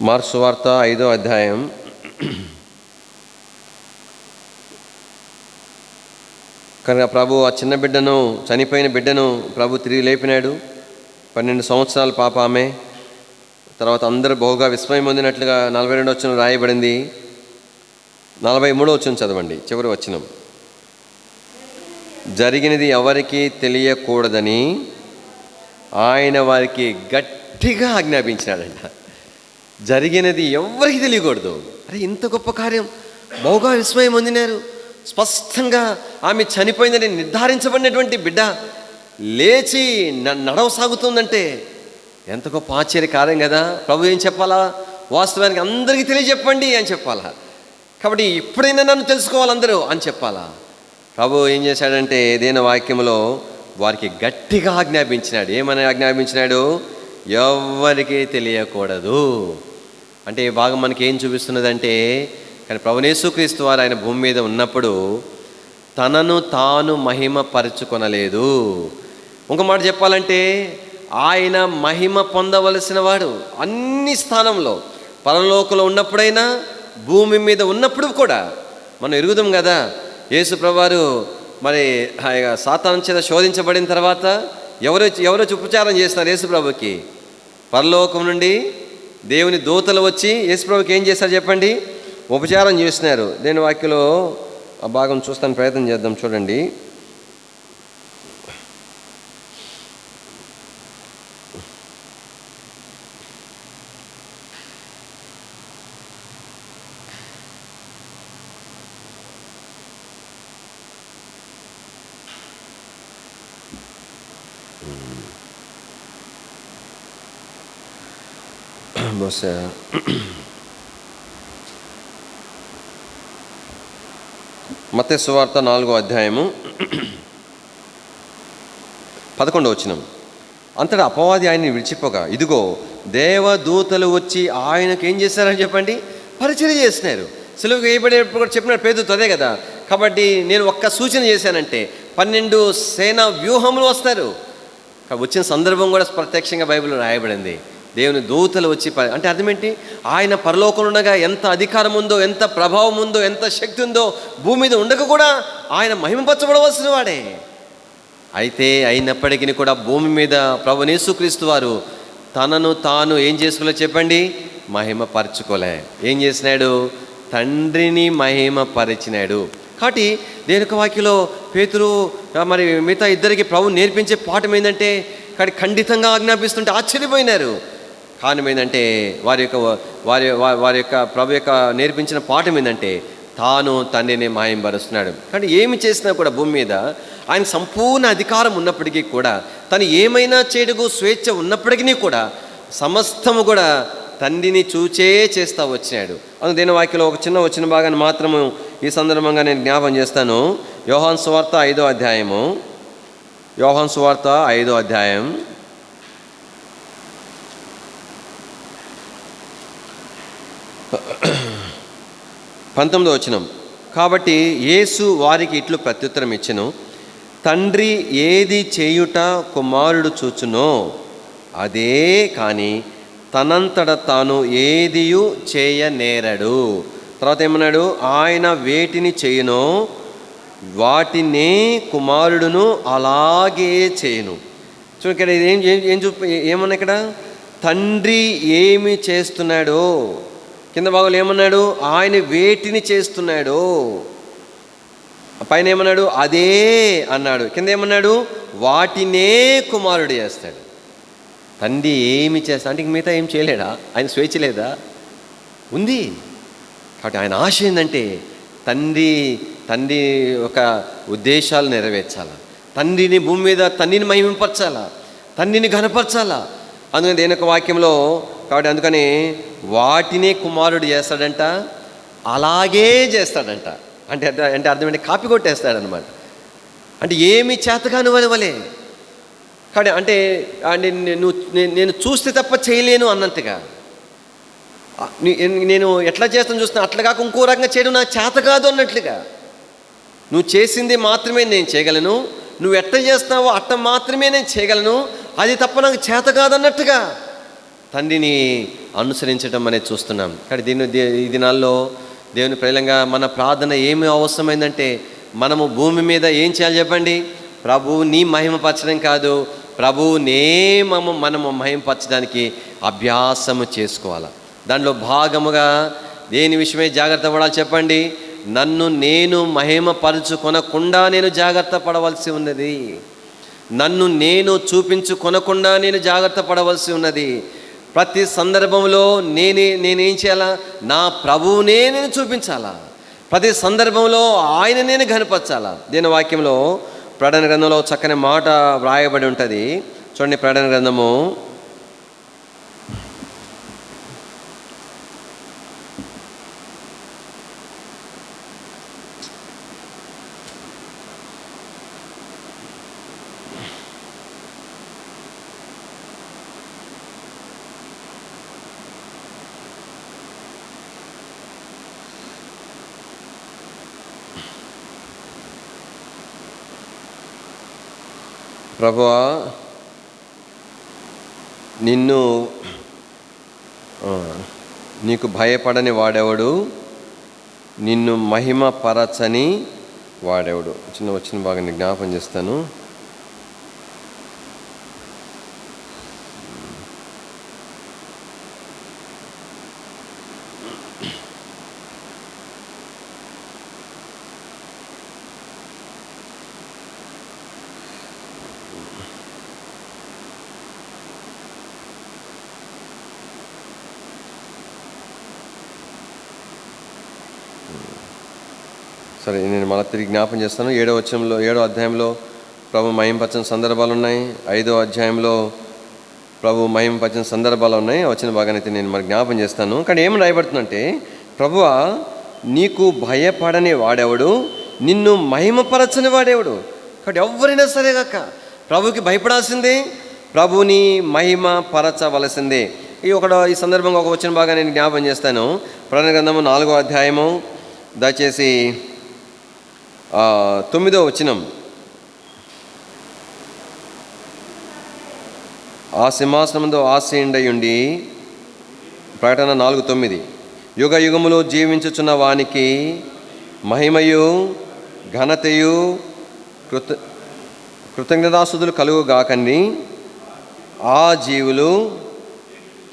5వ అధ్యాయం కనుక ప్రభు ఆ చిన్న బిడ్డను, చనిపోయిన బిడ్డను ప్రభు తిరిగి లేపినాడు. 12 సంవత్సరాల పాప ఆమె. తర్వాత అందరూ బహుగా విస్మయం పొందినట్లుగా 42వ వచనం రాయబడింది. 43వ వచనం చదవండి, చివరి వచనం. జరిగినది ఎవరికి తెలియకూడదని ఆయన వారికి గట్టిగా ఆజ్ఞాపించినాడంట. జరిగినది ఎవరికి తెలియకూడదు. అరే ఇంత గొప్ప కార్యం, బహుగా విస్మయం పొందినారు. స్పష్టంగా ఆమె చనిపోయిందని నిర్ధారించబడినటువంటి బిడ్డ లేచి నడవసాగుతుందంటే ఎంత గొప్ప ఆశ్చర్యకార్యం కదా. ప్రభు ఏం చెప్పాలా? వాస్తవానికి అందరికీ తెలియజెప్పండి అని చెప్పాలా. కాబట్టి ఇప్పుడైనా నన్ను తెలుసుకోవాలి అందరూ అని చెప్పాలా. ప్రభు ఏం చేశాడంటే దేని వాక్యంలో వారికి గట్టిగా ఆజ్ఞాపించినాడు. ఏమని ఆజ్ఞాపించినాడు? ఎవ్వరికీ తెలియకూడదు. అంటే ఈ భాగం మనకి ఏం చూపిస్తున్నదంటే, కానీ ప్రభువు యేసుక్రీస్తు వారు ఆయన భూమి మీద ఉన్నప్పుడు తనను తాను మహిమ పరుచుకొనలేదు. ఇంక మాట చెప్పాలంటే ఆయన మహిమ పొందవలసిన వాడు అన్ని స్థానంలో, పరలోకంలో ఉన్నప్పుడైనా భూమి మీద ఉన్నప్పుడు కూడా. మనం ఎరుగుదాం కదా, యేసు ప్రభువారు మరి సాతాను చేత శోధించబడిన తర్వాత ఎవరో ఉపచారం చేస్తున్నారు యేసు ప్రభుకి. పరలోకం నుండి దేవుని దూతలు వచ్చి యేసు ప్రభుకి ఏం చేస్తారు చెప్పండి? ఉపచారం చేస్తున్నారు. దేని వాక్యలో ఆ భాగం చూస్తాను, ప్రయత్నం చేద్దాం. చూడండి, బహుశా మత్తయి సువార్త 4వ అధ్యాయము 11వ వచనం. అంతటా అపవాది ఆయన్ని విడిచిపోగా, ఇదిగో దేవదూతలు వచ్చి ఆయనకు ఏం చేశారని చెప్పండి, పరిచర్య చేసినారు. సిలువకు వేయబడేటప్పుడు కూడా చెప్పినాడు పేతురుతో అదే కదా. కాబట్టి నేను ఒక్క సూచన చేశానంటే 12 సేనా వ్యూహములు వస్తారు. వచ్చిన సందర్భం కూడా ప్రత్యక్షంగా బైబిల్లో రాయబడింది. దేవుని దూతలు వచ్చి అంటే అర్థం ఏంటి, ఆయన పరలోకంలో ఉండగా ఎంత అధికారం ఉందో, ఎంత ప్రభావం ఉందో, ఎంత శక్తి ఉందో భూమి మీద ఉండక కూడా ఆయన మహిమపరచబడవలసిన వాడే. అయితే అయినప్పటికీ కూడా భూమి మీద ప్రభువు యేసుక్రీస్తు వారు తనను తాను ఏం చేసుకోలే చెప్పండి, మహిమపరచుకోలే. ఏం చేసినాడు, తండ్రిని మహిమపరిచినాడు. కాబట్టి దేవుని యొక్క వాక్యలో పేతురు మరి మిగతా ఇద్దరికి ప్రభు నేర్పించే పాఠం ఏంటంటే, కానీ ఖండితంగా ఆజ్ఞాపిస్తుంటే ఆశ్చర్యపోయినారు. కారణం ఏంటంటే వారి యొక్క ప్రభు యొక్క నేర్పించిన పాఠం ఏంటంటే తాను తండ్రిని మహిమపరుస్తున్నాడు. కానీ ఏమి చేసినా కూడా భూమి మీద ఆయన సంపూర్ణ అధికారం ఉన్నప్పటికీ కూడా, తను ఏమైనా చేయడకు స్వేచ్ఛ ఉన్నప్పటికీ కూడా సమస్తము కూడా తండ్రిని చూచే చేస్తూ వచ్చినాడు. అందుకు దేని వాక్యలో ఒక చిన్న వచ్చిన భాగాన్ని మాత్రము ఈ సందర్భంగా నేను జ్ఞాపం చేస్తాను. యోహాను సువార్త 5వ అధ్యాయము, యోహాను సువార్త 5వ అధ్యాయం 19వ వచనం. కాబట్టి యేసు వారికి ఇట్లు ప్రత్యుత్తరం ఇచ్చెను, తండ్రి ఏది చేయుట కుమారుడు చూచునో అదే కానీ తనంతట తాను ఏదియు చేయనేరడు. తర్వాత ఏమన్నాడు, ఆయన వేటిని చేయునో వాటినే కుమారుడును అలాగే చేయును. చూడండి ఇక్కడ ఏమన్నా ఇక్కడ తండ్రి ఏమి చేస్తున్నాడో, కింద భాగంలో ఏమన్నాడు, ఆయన వేటిని చేస్తున్నాడో, పైన ఏమన్నాడు, అదే అన్నాడు, కింద ఏమన్నాడు, వాటినే కుమారుడు చేస్తాడు. తండ్రి ఏమి చేస్తా అంటే మిగతా ఏం చేయలేడా, ఆయన స్వేచ్ఛ లేదా, ఉంది. కాబట్టి ఆయన ఆశ ఏంటంటే తండ్రి ఒక ఉద్దేశాలు నెరవేర్చాలా, తండ్రిని భూమి మీద తండ్రిని మహిమపరచాలా, తండ్రిని ఘనపరచాలా. అందుకని దేని యొక్క వాక్యంలో కాబట్టి అందుకని వాటినే కుమారుడు చేస్తాడంట, అలాగే చేస్తాడంట. అంటే అర్థం ఏంటి, కాపీ కొట్టేస్తాడనమాట. అంటే ఏమి చేతగాను వలే. కానీ అంటే నేను చూస్తే తప్ప చేయలేను అన్నంతగా, నేను ఎట్లా చేస్తాను చూస్తున్నా అట్లా కాక ఇంకో రకంగా చేయడం నాకు చేత కాదు అన్నట్లుగా, నువ్వు చేసింది మాత్రమే నేను చేయగలను, నువ్వు ఎట్లా చేస్తావో అట్ట మాత్రమే నేను చేయగలను, అది తప్ప నాకు చేత కాదన్నట్టుగా తండ్రిని అనుసరించడం అనేది చూస్తున్నాం. కానీ ఈ దినాల్లో దేవుని ప్రేలంగా మన ప్రార్థన ఏమి అవసరమైందంటే, మనము భూమి మీద ఏం చేయాలి చెప్పండి, ప్రభువుని మహిమపరచడం కాదు, ప్రభువునే మనము మహిమపరచడానికి అభ్యాసము చేసుకోవాలి. దానిలో భాగముగా దేని విషయమే జాగ్రత్త పడాలి చెప్పండి, నన్ను నేను మహిమపరచుకొనకుండా నేను జాగ్రత్త పడవలసి ఉన్నది, నన్ను నేను చూపించుకొనకుండా నేను జాగ్రత్త పడవలసి ఉన్నది. ప్రతి సందర్భంలో నేనేం చేయాలా, నా ప్రభువునే నేను చూపించాలా, ప్రతి సందర్భంలో ఆయన నేను ఘనపరచాలా. దీని వాక్యంలో ప్రకటన గ్రంథంలో చక్కని మాట వ్రాయబడి ఉంటుంది. చూడండి, ప్రకటన గ్రంథము 'ప్రభువా నీకు భయపడని వాడెవడు, నిన్ను మహిమపరచని వాడెవడు. వచ్చిన బాగా జ్ఞాపం చేస్తాను. సరే, నేను మళ్ళీ తిరిగి జ్ఞాపం చేస్తాను. 7వ అధ్యాయంలో ప్రభు మహిమపరచని సందర్భాలు ఉన్నాయి. 5వ అధ్యాయంలో ప్రభు మహిమపరచని సందర్భాలు ఉన్నాయి. వచ్చిన భాగానైతే నేను మరి జ్ఞాపం చేస్తాను. కానీ ఏమని రాయబడుతుందంటే, ప్రభువా నీకు భయపడని వాడెవడు, నిన్ను మహిమపరచని వాడెవడు. కాబట్టి ఎవరైనా సరే కాక ప్రభుకి భయపడాల్సిందే, ప్రభుని మహిమ పరచవలసిందే. ఈ సందర్భంగా ఒక వచ్చిన బాగా నేను జ్ఞాపం చేస్తాను. ప్రకటన గ్రంథము 4వ అధ్యాయము దయచేసి 9వ వచనం. ఆ సింహాసనముందు ఆసీనుడయుండి, ప్రకటన 4:9, యుగ యుగములు జీవించుచున్న వానికి మహిమయు ఘనతయు కృతజ్ఞతాస్తుతులు కలుగుగాకని ఆ జీవులు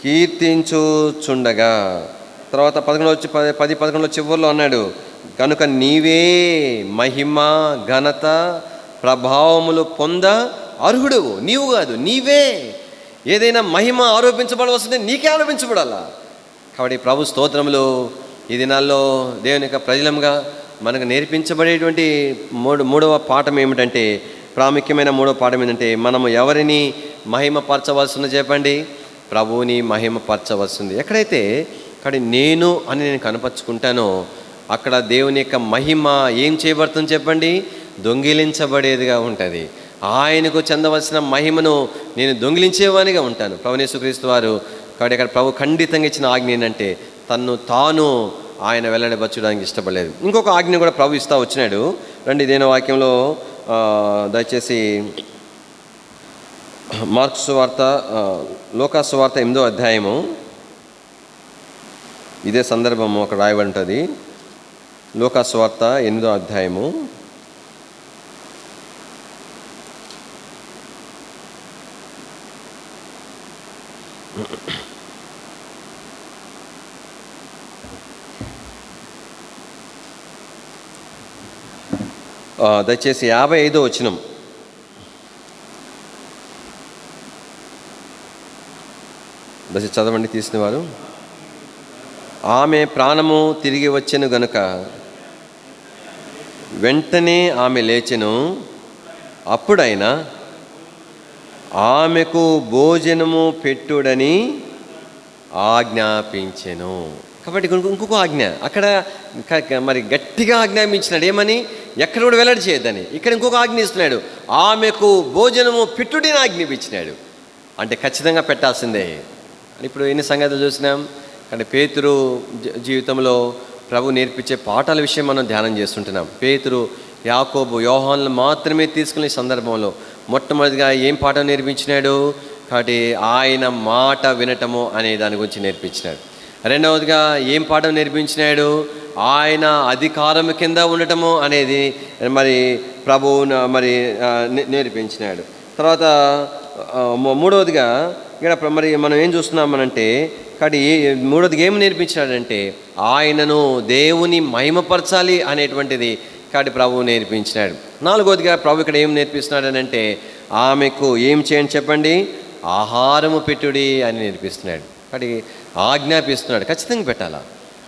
కీర్తించుచుండగా. తర్వాత 10-11 చివరిలో అన్నాడు, కనుక నీవే మహిమ ఘనత ప్రభావములు పొంద అర్హుడు. నీవు కాదు, నీవే. ఏదైనా మహిమ ఆరోపించబడవలసిందే నీకే ఆరోపించబడాలా. కాబట్టి ప్రభు స్తోత్రములు. ఈ దినాల్లో దేవుని యొక్క ప్రజలంగా మనకు నేర్పించబడేటువంటి మూడవ పాఠం ఏమిటంటే, ప్రాముఖ్యమైన మూడవ పాఠం ఏంటంటే, మనము ఎవరిని మహిమపరచవలసిందో చెప్పండి? ప్రభువుని మహిమపరచవలసింది. ఎక్కడైతే నేను కనపరుచుకుంటానో అక్కడ దేవుని యొక్క మహిమ ఏం చేయబడుతుంది చెప్పండి? దొంగిలించబడేదిగా ఉంటుంది. ఆయనకు చెందవలసిన మహిమను నేను దొంగిలించేవానిగా ఉంటాను. ప్రభువు యేసుక్రీస్తు వారు కాబట్టి అక్కడ ప్రభు ఖండితంగా ఇచ్చిన ఆజ్ఞ ఏంటంటే, తన్ను తాను ఆయన వెల్లడిపరచడానికి ఇష్టపడలేదు. ఇంకొక ఆజ్ఞ కూడా ప్రభు ఇస్తా వచ్చినాడు. రండి దేని వాక్యంలో దయచేసి మార్కు సువార్త, లూకా సువార్త 8వ అధ్యాయము, ఇదే సందర్భము అక్కడ రాయబడి ఉంటుంది. లూకా సువార్త 8వ అధ్యాయము దయచేసి 55వ వచనం. దయచేసి చదవండి తీసిన వారు. ఆమె ప్రాణము తిరిగి వచ్చెను గనుక వెంటనే ఆమె లేచెను. అప్పుడైనా ఆమెకు భోజనము పెట్టుడని ఆజ్ఞాపించెను. కాబట్టి ఇంకొక ఆజ్ఞ అక్కడ మరి గట్టిగా ఆజ్ఞాపించినాడు. ఏమని? ఎక్కడ కూడా వెల్లడి చేయొద్దని. ఇక్కడ ఇంకొక ఆజ్ఞ ఇస్తున్నాడు. ఆమెకు భోజనము పెట్టుడని ఆజ్ఞాపించినాడు. అంటే ఖచ్చితంగా పెట్టాల్సిందే. ఇప్పుడు ఎన్ని సంగతులు చూసినాం. కానీ పేతురు జీవితంలో ప్రభు నేర్పించే పాఠాల విషయం మనం ధ్యానం చేస్తుంటున్నాం. పేతురు, యాకోబు, యోహానులు మాత్రమే తీసుకునే సందర్భంలో మొట్టమొదటిగా ఏం పాఠం నేర్పించినాడు? కాబట్టి ఆయన మాట వినటము అనే దాని గురించి నేర్పించినాడు. రెండవదిగా ఏం పాఠం నేర్పించినాడు? ఆయన అధికారం కింద ఉండటము అనేది మరి ప్రభువు మరి నేర్పించినాడు. తర్వాత మూడవదిగా ఇక్కడ మరి మనం ఏం చూస్తున్నామనంటే, కాబట్టి మూడవదిగా ఏం నేర్పించినాడంటే ఆయనను దేవుని మహిమపరచాలి అనేటువంటిది కాబట్టి ప్రభువు నేర్పించినాడు. నాలుగవదిగా ప్రభు ఇక్కడ ఏం నేర్పిస్తున్నాడనంటే ఆమెకు ఏం చేయండి చెప్పండి? ఆహారము పెట్టుడి అని నేర్పిస్తున్నాడు. కాబట్టి ఆజ్ఞాపిస్తున్నాడు, ఖచ్చితంగా పెట్టాలా.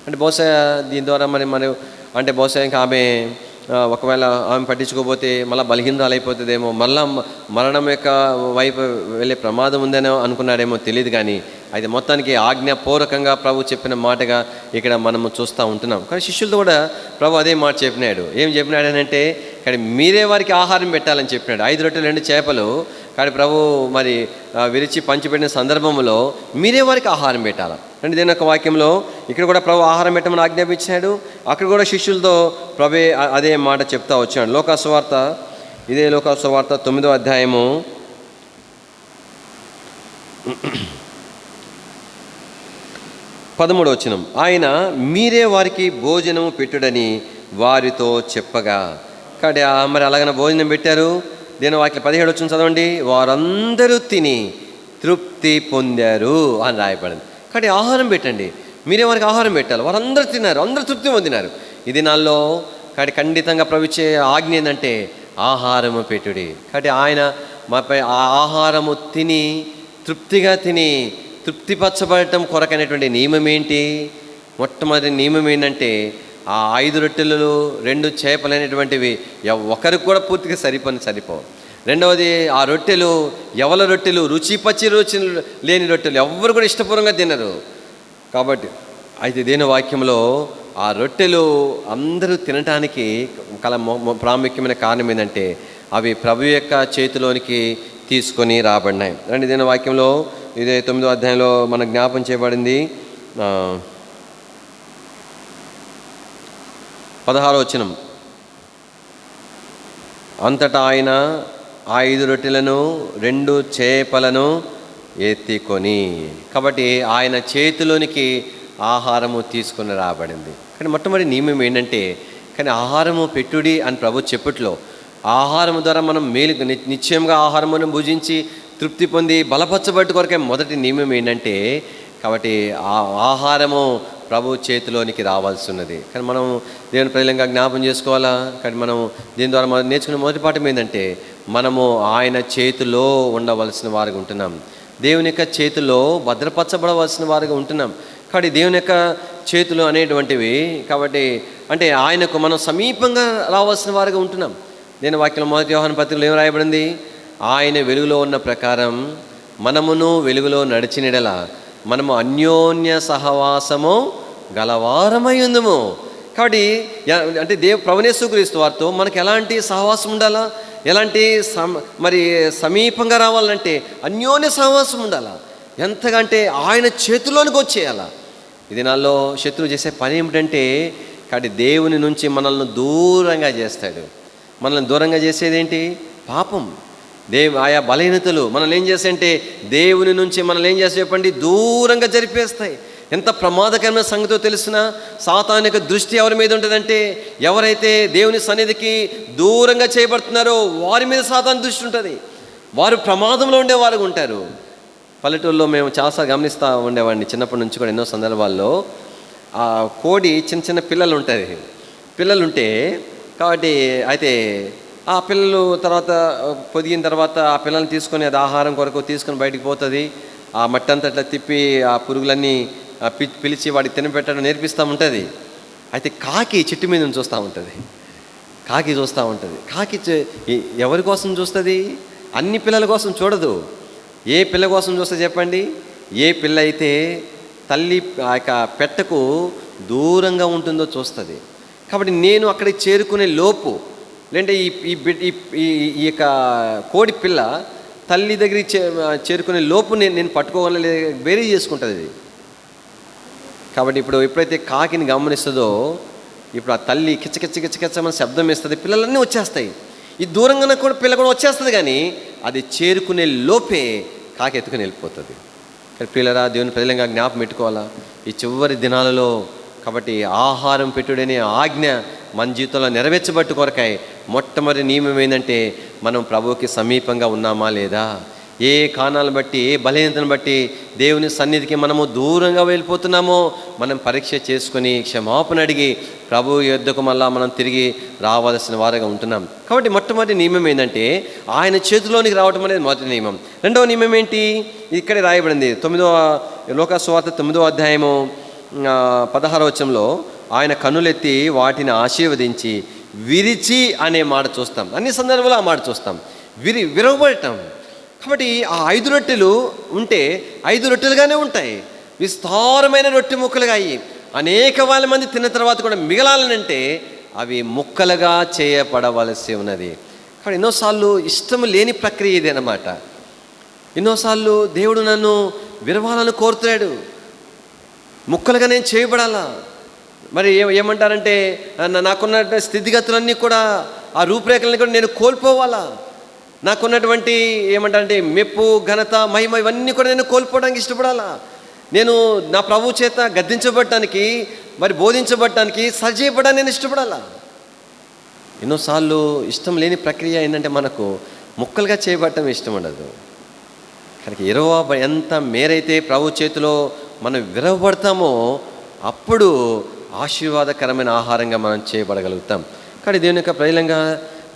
అంటే బహుశా దీని ద్వారా మనం అంటే బహుశా ఇంకా ఆమె ఒకవేళ ఆమె పట్టించుకోకపోతే మళ్ళీ బలహీనరాలు అయిపోతుందేమో, మళ్ళా మరణం యొక్క వైపు వెళ్ళే ప్రమాదం ఉందనో అనుకున్నాడేమో తెలియదు. కానీ అయితే మొత్తానికి ఆజ్ఞాపూర్వకంగా ప్రభు చెప్పిన మాటగా ఇక్కడ మనము చూస్తూ ఉంటున్నాం. కానీ శిష్యులతో కూడా ప్రభు అదే మాట చెప్పినాడు. ఏం చెప్పినాడనంటే కానీ మీరే వారికి ఆహారం పెట్టాలని చెప్పినాడు. 5 రొట్టెలు 2 చేపలు కానీ ప్రభు మరి విరిచి పంచిపెట్టిన సందర్భంలో మీరే వారికి ఆహారం పెట్టాలి. అంటే దీని యొక్క వాక్యంలో ఇక్కడ కూడా ప్రభు ఆహారం పెట్టమని ఆజ్ఞాపించినాడు. అక్కడ కూడా శిష్యులతో ప్రభు అదే మాట చెప్తా వచ్చాడు. లూకా సువార్త, ఇదే లూకా సువార్త 9వ అధ్యాయము 13వ వచనం. ఆయన మీరే వారికి భోజనము పెట్టుడని వారితో చెప్పగా. కాబట్టి మరి అలాగనే భోజనం పెట్టారు. దీని వాక్యం 17 వచనం చదవండి. వారందరూ తిని తృప్తి పొందారు అని రాయబడింది. కాబట్టి ఆహారం పెట్టండి, మీరే వారికి ఆహారం పెట్టాలి. వారందరూ తిన్నారు, అందరూ తృప్తి పొందినారు. ఈ దినాల్లో కాబట్టి ఖండితంగా ప్రవిచ్చే ఆజ్ఞ ఏంటంటే ఆహారము పెట్టుడి. కాబట్టి ఆయన మాపై ఆ ఆహారము తిని తృప్తిగా తిని తృప్తిపరచబడటం కొరకైనటువంటి నియమం ఏంటి? మొట్టమొదటి నియమం ఏంటంటే ఆ 5 రొట్టెలు 2 చేపలు అనేటువంటివి ఒకరికి కూడా పూర్తిగా సరిపోవు. రెండవది ఆ రొట్టెలు ఎవల రొట్టెలు, రుచి లేని రొట్టెలు, ఎవరు కూడా ఇష్టపూర్వకంగా తినరు. కాబట్టి అయితే దేని వాక్యంలో ఆ రొట్టెలు అందరూ తినటానికి కల ప్రాముఖ్యమైన కారణం ఏంటంటే అవి ప్రభు యొక్క చేతిలోనికి తీసుకొని రాబడినాయి. రండి దేని వాక్యంలో ఇదే 9వ అధ్యాయంలో మనకు జ్ఞాపం చేయబడింది. 16వ వచనం, అంతటా ఆయన 5 రొట్టెలను 2 చేపలను ఎత్తికొని. కాబట్టి ఆయన చేతిలోనికి ఆహారము తీసుకుని రాబడింది. కానీ మొట్టమొదటి నియమం ఏంటంటే, కానీ ఆహారము పెట్టుడి అని ప్రభు చెప్పుట్లో, ఆహారం ద్వారా మనం మేలు నిశ్చయంగా ఆహారమును భుజించి తృప్తి పొంది బలపరచబట్టు కొరకే మొదటి నియమం ఏంటంటే, కాబట్టి ఆ ఆహారము ప్రభు చేతిలోనికి రావాల్సి ఉన్నది. కానీ మనం దేవుని ప్రజలంగా జ్ఞాపం చేసుకోవాలా. కానీ మనం దీని ద్వారా మనం నేర్చుకునే మొదటి పాఠం ఏంటంటే, మనము ఆయన చేతిలో ఉండవలసిన వారుగా ఉంటున్నాం. దేవుని యొక్క చేతిలో భద్రపరచబడవలసిన వారుగా ఉంటున్నాం. కాబట్టి దేవుని యొక్క చేతులు అనేటువంటివి, కాబట్టి అంటే ఆయనకు మనం సమీపంగా రావాల్సిన వారుగా ఉంటున్నాం. నేను వాక్యం 1 యోహాను పత్రికలో ఏం రాయబడింది? ఆయన వెలుగులో ఉన్న ప్రకారం మనమును వెలుగులో నడిచినడల మనము అన్యోన్య సహవాసము గలవారమై ఉందము. కాబట్టి అంటే ప్రభునేసుక్రీస్తు వారితో మనకు ఎలాంటి సహవాసం ఉండాలా, ఎలాంటి మరి సమీపంగా రావాలంటే అన్యోన్య సహవాసం ఉండాలా. ఎంతగా అంటే ఆయన చేతిలోనికి వచ్చేయాలా. ఈ దినాల్లో శత్రువు చేసే పని ఏమిటంటే, కాబట్టి దేవుని నుంచి మనల్ని దూరంగా చేస్తాడు. మనల్ని దూరంగా చేసేదేంటి? పాపం, ఆయా బలహీనతలు మనల్ని ఏం చేస్తాయంటే దేవుని నుంచి మనల్ని ఏం చేస్తే చెప్పండి, దూరంగా జరిపేస్తాయి. ఎంత ప్రమాదకరమైన సంగతో తెలిసిన సాతాను యొక్క దృష్టి ఎవరి మీద ఉంటుందంటే, ఎవరైతే దేవుని సన్నిధికి దూరంగా చేయబడుతున్నారో వారి మీద సాతాను దృష్టి ఉంటుంది. వారు ప్రమాదంలో ఉండేవారు ఉంటారు. పల్లెటూరులో మేము చాలాసార్లు గమనిస్తూ ఉండేవాడిని చిన్నప్పటి నుంచి కూడా. ఎన్నో సందర్భాల్లో ఆ కోడి చిన్న చిన్న పిల్లలు ఉంటుంది. పిల్లలు ఉంటే కాబట్టి అయితే ఆ పిల్లలు తర్వాత పొదిగిన తర్వాత ఆ పిల్లల్ని తీసుకొని అది ఆహారం కొరకు తీసుకొని బయటికి పోతుంది. ఆ మట్టి అంతా అట్లా తిప్పి ఆ పురుగులన్నీ పిలిచి వాడికి తినబెట్టడం నేర్పిస్తూ ఉంటుంది. అయితే కాకి చెట్టు మీద చూస్తూ ఉంటుంది. కాకి చూస్తూ ఉంటుంది. కాకి ఎవరి కోసం చూస్తుంది? అన్ని పిల్లల కోసం చూడదు. ఏ పిల్ల కోసం చూస్తే చెప్పండి? ఏ పిల్ల అయితే తల్లి ఆ యొక్క పెట్టకు దూరంగా ఉంటుందో చూస్తుంది. కాబట్టి నేను అక్కడికి చేరుకునే లోపు, లేదంటే ఈ యొక్క కోడి పిల్ల తల్లి దగ్గరికి చేరుకునే లోపు నేను పట్టుకోగల వేరే చేసుకుంటుంది ఇది. కాబట్టి ఎప్పుడైతే కాకిని గమనిస్తుందో, ఇప్పుడు ఆ తల్లి కిచ్చకిచ్చమని శబ్దం వేస్తుంది, పిల్లలన్నీ వచ్చేస్తాయి. ఈ దూరంగా కూడా పిల్ల కూడా వచ్చేస్తుంది, కానీ అది చేరుకునే లోపే కాకి ఎత్తుకుని వెళ్ళిపోతుంది. పిల్లరా, దేవుని ప్రజలంగా జ్ఞాపం పెట్టుకోవాలా ఈ చివరి దినాలలో. కాబట్టి ఆహారం పెట్టుడనే ఆజ్ఞ మన జీవితంలో నెరవేర్చబట్టు కొరకాయి మొట్టమొదటి నియమం ఏంటంటే, మనం ప్రభువుకి సమీపంగా ఉన్నామా లేదా. ఏ కారణాలను బట్టి, ఏ బలహీనతను బట్టి దేవుని సన్నిధికి మనము దూరంగా వెళ్ళిపోతున్నామో మనం పరీక్ష చేసుకొని క్షమాపణ అడిగి ప్రభు యొద్దకు మళ్ళా మనం తిరిగి రావాల్సిన వారుగా ఉంటున్నాం. కాబట్టి మొట్టమొదటి నియమం ఏంటంటే, ఆయన చేతిలోనికి రావటం అనేది మొదటి నియమం. రెండవ నియమం ఏంటి? ఇక్కడే రాయబడింది 9వ లోకా సువార్త 9వ అధ్యాయము 16వ వచనంలో, ఆయన కన్నులెత్తి వాటిని ఆశీర్వదించి విరిచి అనే మాట చూస్తాం. అన్ని సందర్భాల్లో ఆ మాట చూస్తాం, విరవబడటం. కాబట్టి ఆ 5 రొట్టెలు ఉంటే 5 రొట్టెలుగానే ఉంటాయి, విస్తారమైన రొట్టె ముక్కలుగా అయ్యి అనేక వేల మంది తిన్న తర్వాత కూడా మిగలాలనంటే అవి ముక్కలుగా చేయబడవలసి ఉన్నది. కాబట్టి ఎన్నోసార్లు ఇష్టం లేని ప్రక్రియ ఇది అన్నమాట. ఎన్నోసార్లు దేవుడు నన్ను విరవాలని కోరుతున్నాడు, ముక్కలుగా నేను చేయబడాలా. మరి ఏమంటారంటే, నాకున్న స్థితిగతులన్నీ కూడా, ఆ రూపురేఖలన్నీ కూడా నేను కోల్పోవాలా. నాకున్నటువంటి ఏమంటారంటే మెప్పు, ఘనత, మహిమ ఇవన్నీ కూడా నేను కోల్పోవడానికి ఇష్టపడాలా. నేను నా ప్రభు చేత గద్దించబడటానికి, మరి బోధించబడటానికి, సరిచేయబడడానికి నేను ఇష్టపడాలా. ఎన్నోసార్లు ఇష్టం లేని ప్రక్రియ ఏంటంటే, మనకు ముక్కలుగా చేయబడటం ఇష్టం ఉండదు. కనుక ఎంత మేరైతే ప్రభు చేతిలో మనం విరవబడతామో అప్పుడు ఆశీర్వాదకరమైన ఆహారంగా మనం చేయబడగలుగుతాం. కానీ దేవుని యొక్క ప్రజలంగా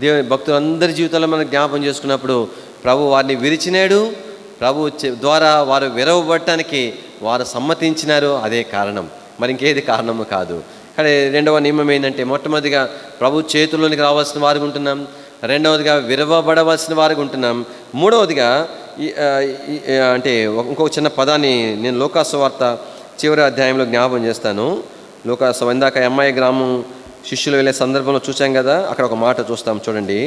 దేవుని భక్తులందరి జీవితంలో మనం జ్ఞాపం చేసుకున్నప్పుడు ప్రభు వారిని విరిచినాడు. ప్రభు ద్వారా వారు విరవబడటానికి వారు సమ్మతించినారు. అదే కారణం, మరి ఇంకేది కారణము కాదు. కానీ రెండవ నియమం ఏంటంటే, మొట్టమొదటిగా ప్రభు చేతుల్లోనికి రావాల్సిన వారికి ఉంటున్నాం. రెండవదిగా విరవబడవలసిన వారికి ఉంటున్నాం. మూడవదిగా అంటే ఇంకొక చిన్న పదాన్ని నేను లోకాసు వార్త చివరి అధ్యాయంలో జ్ఞాపం చేస్తాను. లోకాసు ఇందాక అమ్మాయి గ్రామం శిష్యులు వెళ్ళే సందర్భంలో చూసాం కదా, అక్కడ ఒక మాట చూస్తాం చూడండి.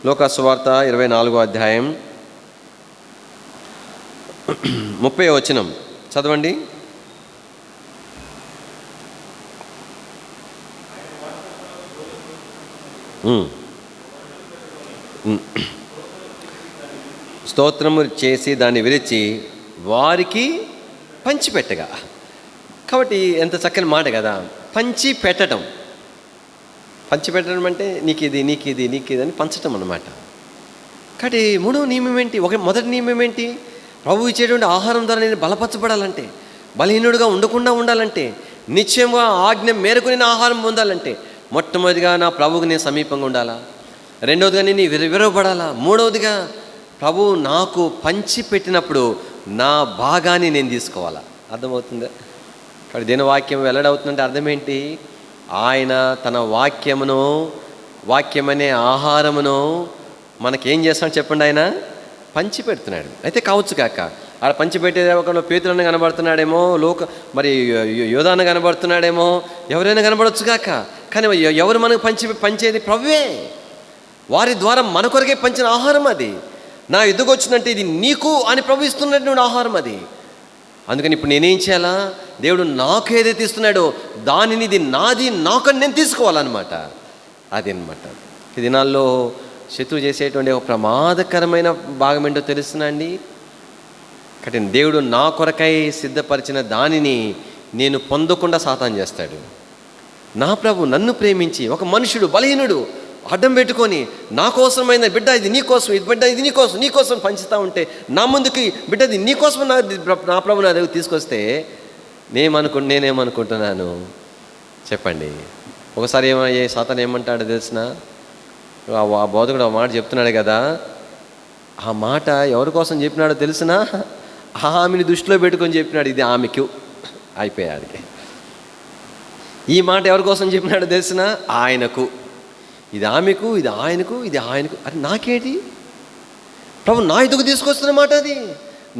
లోకాసు వార్త 24వ అధ్యాయం 30వ వచనం చదవండి. స్తోత్రము చేసి దాన్ని విరిచి వారికి పంచిపెట్టగా. కాబట్టి ఎంత చక్కని మాట కదా, పంచి పెట్టడం. పంచిపెట్టడం అంటే నీకు ఇది అని పంచటం అన్నమాట. కాబట్టి మూడవ నియమం ఏంటి? మొదటి నియమం ఏంటి? ప్రభు ఇచ్చేటువంటి ఆహారం ద్వారా నేను బలపరచబడాలంటే, బలహీనుడిగా ఉండకుండా ఉండాలంటే, నిశ్చయంగా ఆజ్ఞ మేరకు నేను ఆహారం పొందాలంటే, మొట్టమొదటిగా నా ప్రభువుకి నేను సమీపంగా ఉండాలా. రెండవదిగా నేను విరవబడాలా. మూడవదిగా ప్రభువు నాకు పంచి పెట్టినప్పుడు నా భాగాన్ని నేను తీసుకోవాలా. అర్థమవుతుందా? కాబట్టి దీని వాక్యం వెల్లడవుతుందంటే అర్థం ఏంటి? ఆయన తన వాక్యమనే ఆహారమును మనకేం చేస్తాడు చెప్పండి? ఆయన పంచి పెడుతున్నాడు. అయితే కావచ్చు కాక ఆడ పంచిపెట్టేది ఒక పేతురన్న కనబడుతున్నాడేమో, మరి యోధాన్న కనబడుతున్నాడేమో, ఎవరైనా కనబడవచ్చు కాక. కానీ ఎవరు మనకు పంచేది? ప్రభువే. వారి ద్వారా మన కొరకే పంచిన ఆహారం అది. నా ఎదుగు వచ్చిందంటే ఇది నీకు అని ప్రభు ఇస్తున్నటువంటి ఆహారం అది. అందుకని ఇప్పుడు నేనేం చేయాలా? దేవుడు నాకు ఏదైతే ఇస్తున్నాడో దానిని ఇది నాది, నాకని నేను తీసుకోవాలన్నమాట. అది అన్నమాట. ఈ దినాల్లో శత్రువు చేసేటువంటి ఒక ప్రమాదకరమైన భాగం ఏంటో తెలుస్తున్నా అండి. కాబట్టి దేవుడు నా కొరకై సిద్ధపరిచిన దానిని నేను పొందకుండా సాతాను చేస్తాడు. నా ప్రభు నన్ను ప్రేమించి ఒక మనుషుడు బలహీనుడు అడ్డం పెట్టుకొని నా కోసమైన బిడ్డ ఇది నీకోసం, ఇది బిడ్డ ఇది నీకోసం పంచుతూ ఉంటే నా ముందుకి బిడ్డ ఇది నీకోసం నా ప్రభు నా దగ్గర తీసుకొస్తే నేనేమనుకుంటున్నాను చెప్పండి? ఒకసారి సాతాను ఏమంటాడో తెలిసిన? ఆ బోధకుడు ఆ మాట చెప్తున్నాడు కదా, ఆ మాట ఎవరి కోసం చెప్పినాడో తెలిసినా? ఆమెని దృష్టిలో పెట్టుకొని చెప్పినాడు. ఇది ఆమెకు అయిపోయాడు. ఈ మాట ఎవరి కోసం చెప్పినాడో తెలిసినా? ఆయనకు. ఇది ఆమెకు, ఇది ఆయనకు, ఇది ఆయనకు. అది నాకేంటి? ప్రభు నా ఎదుగు తీసుకొస్తున్న మాట, అది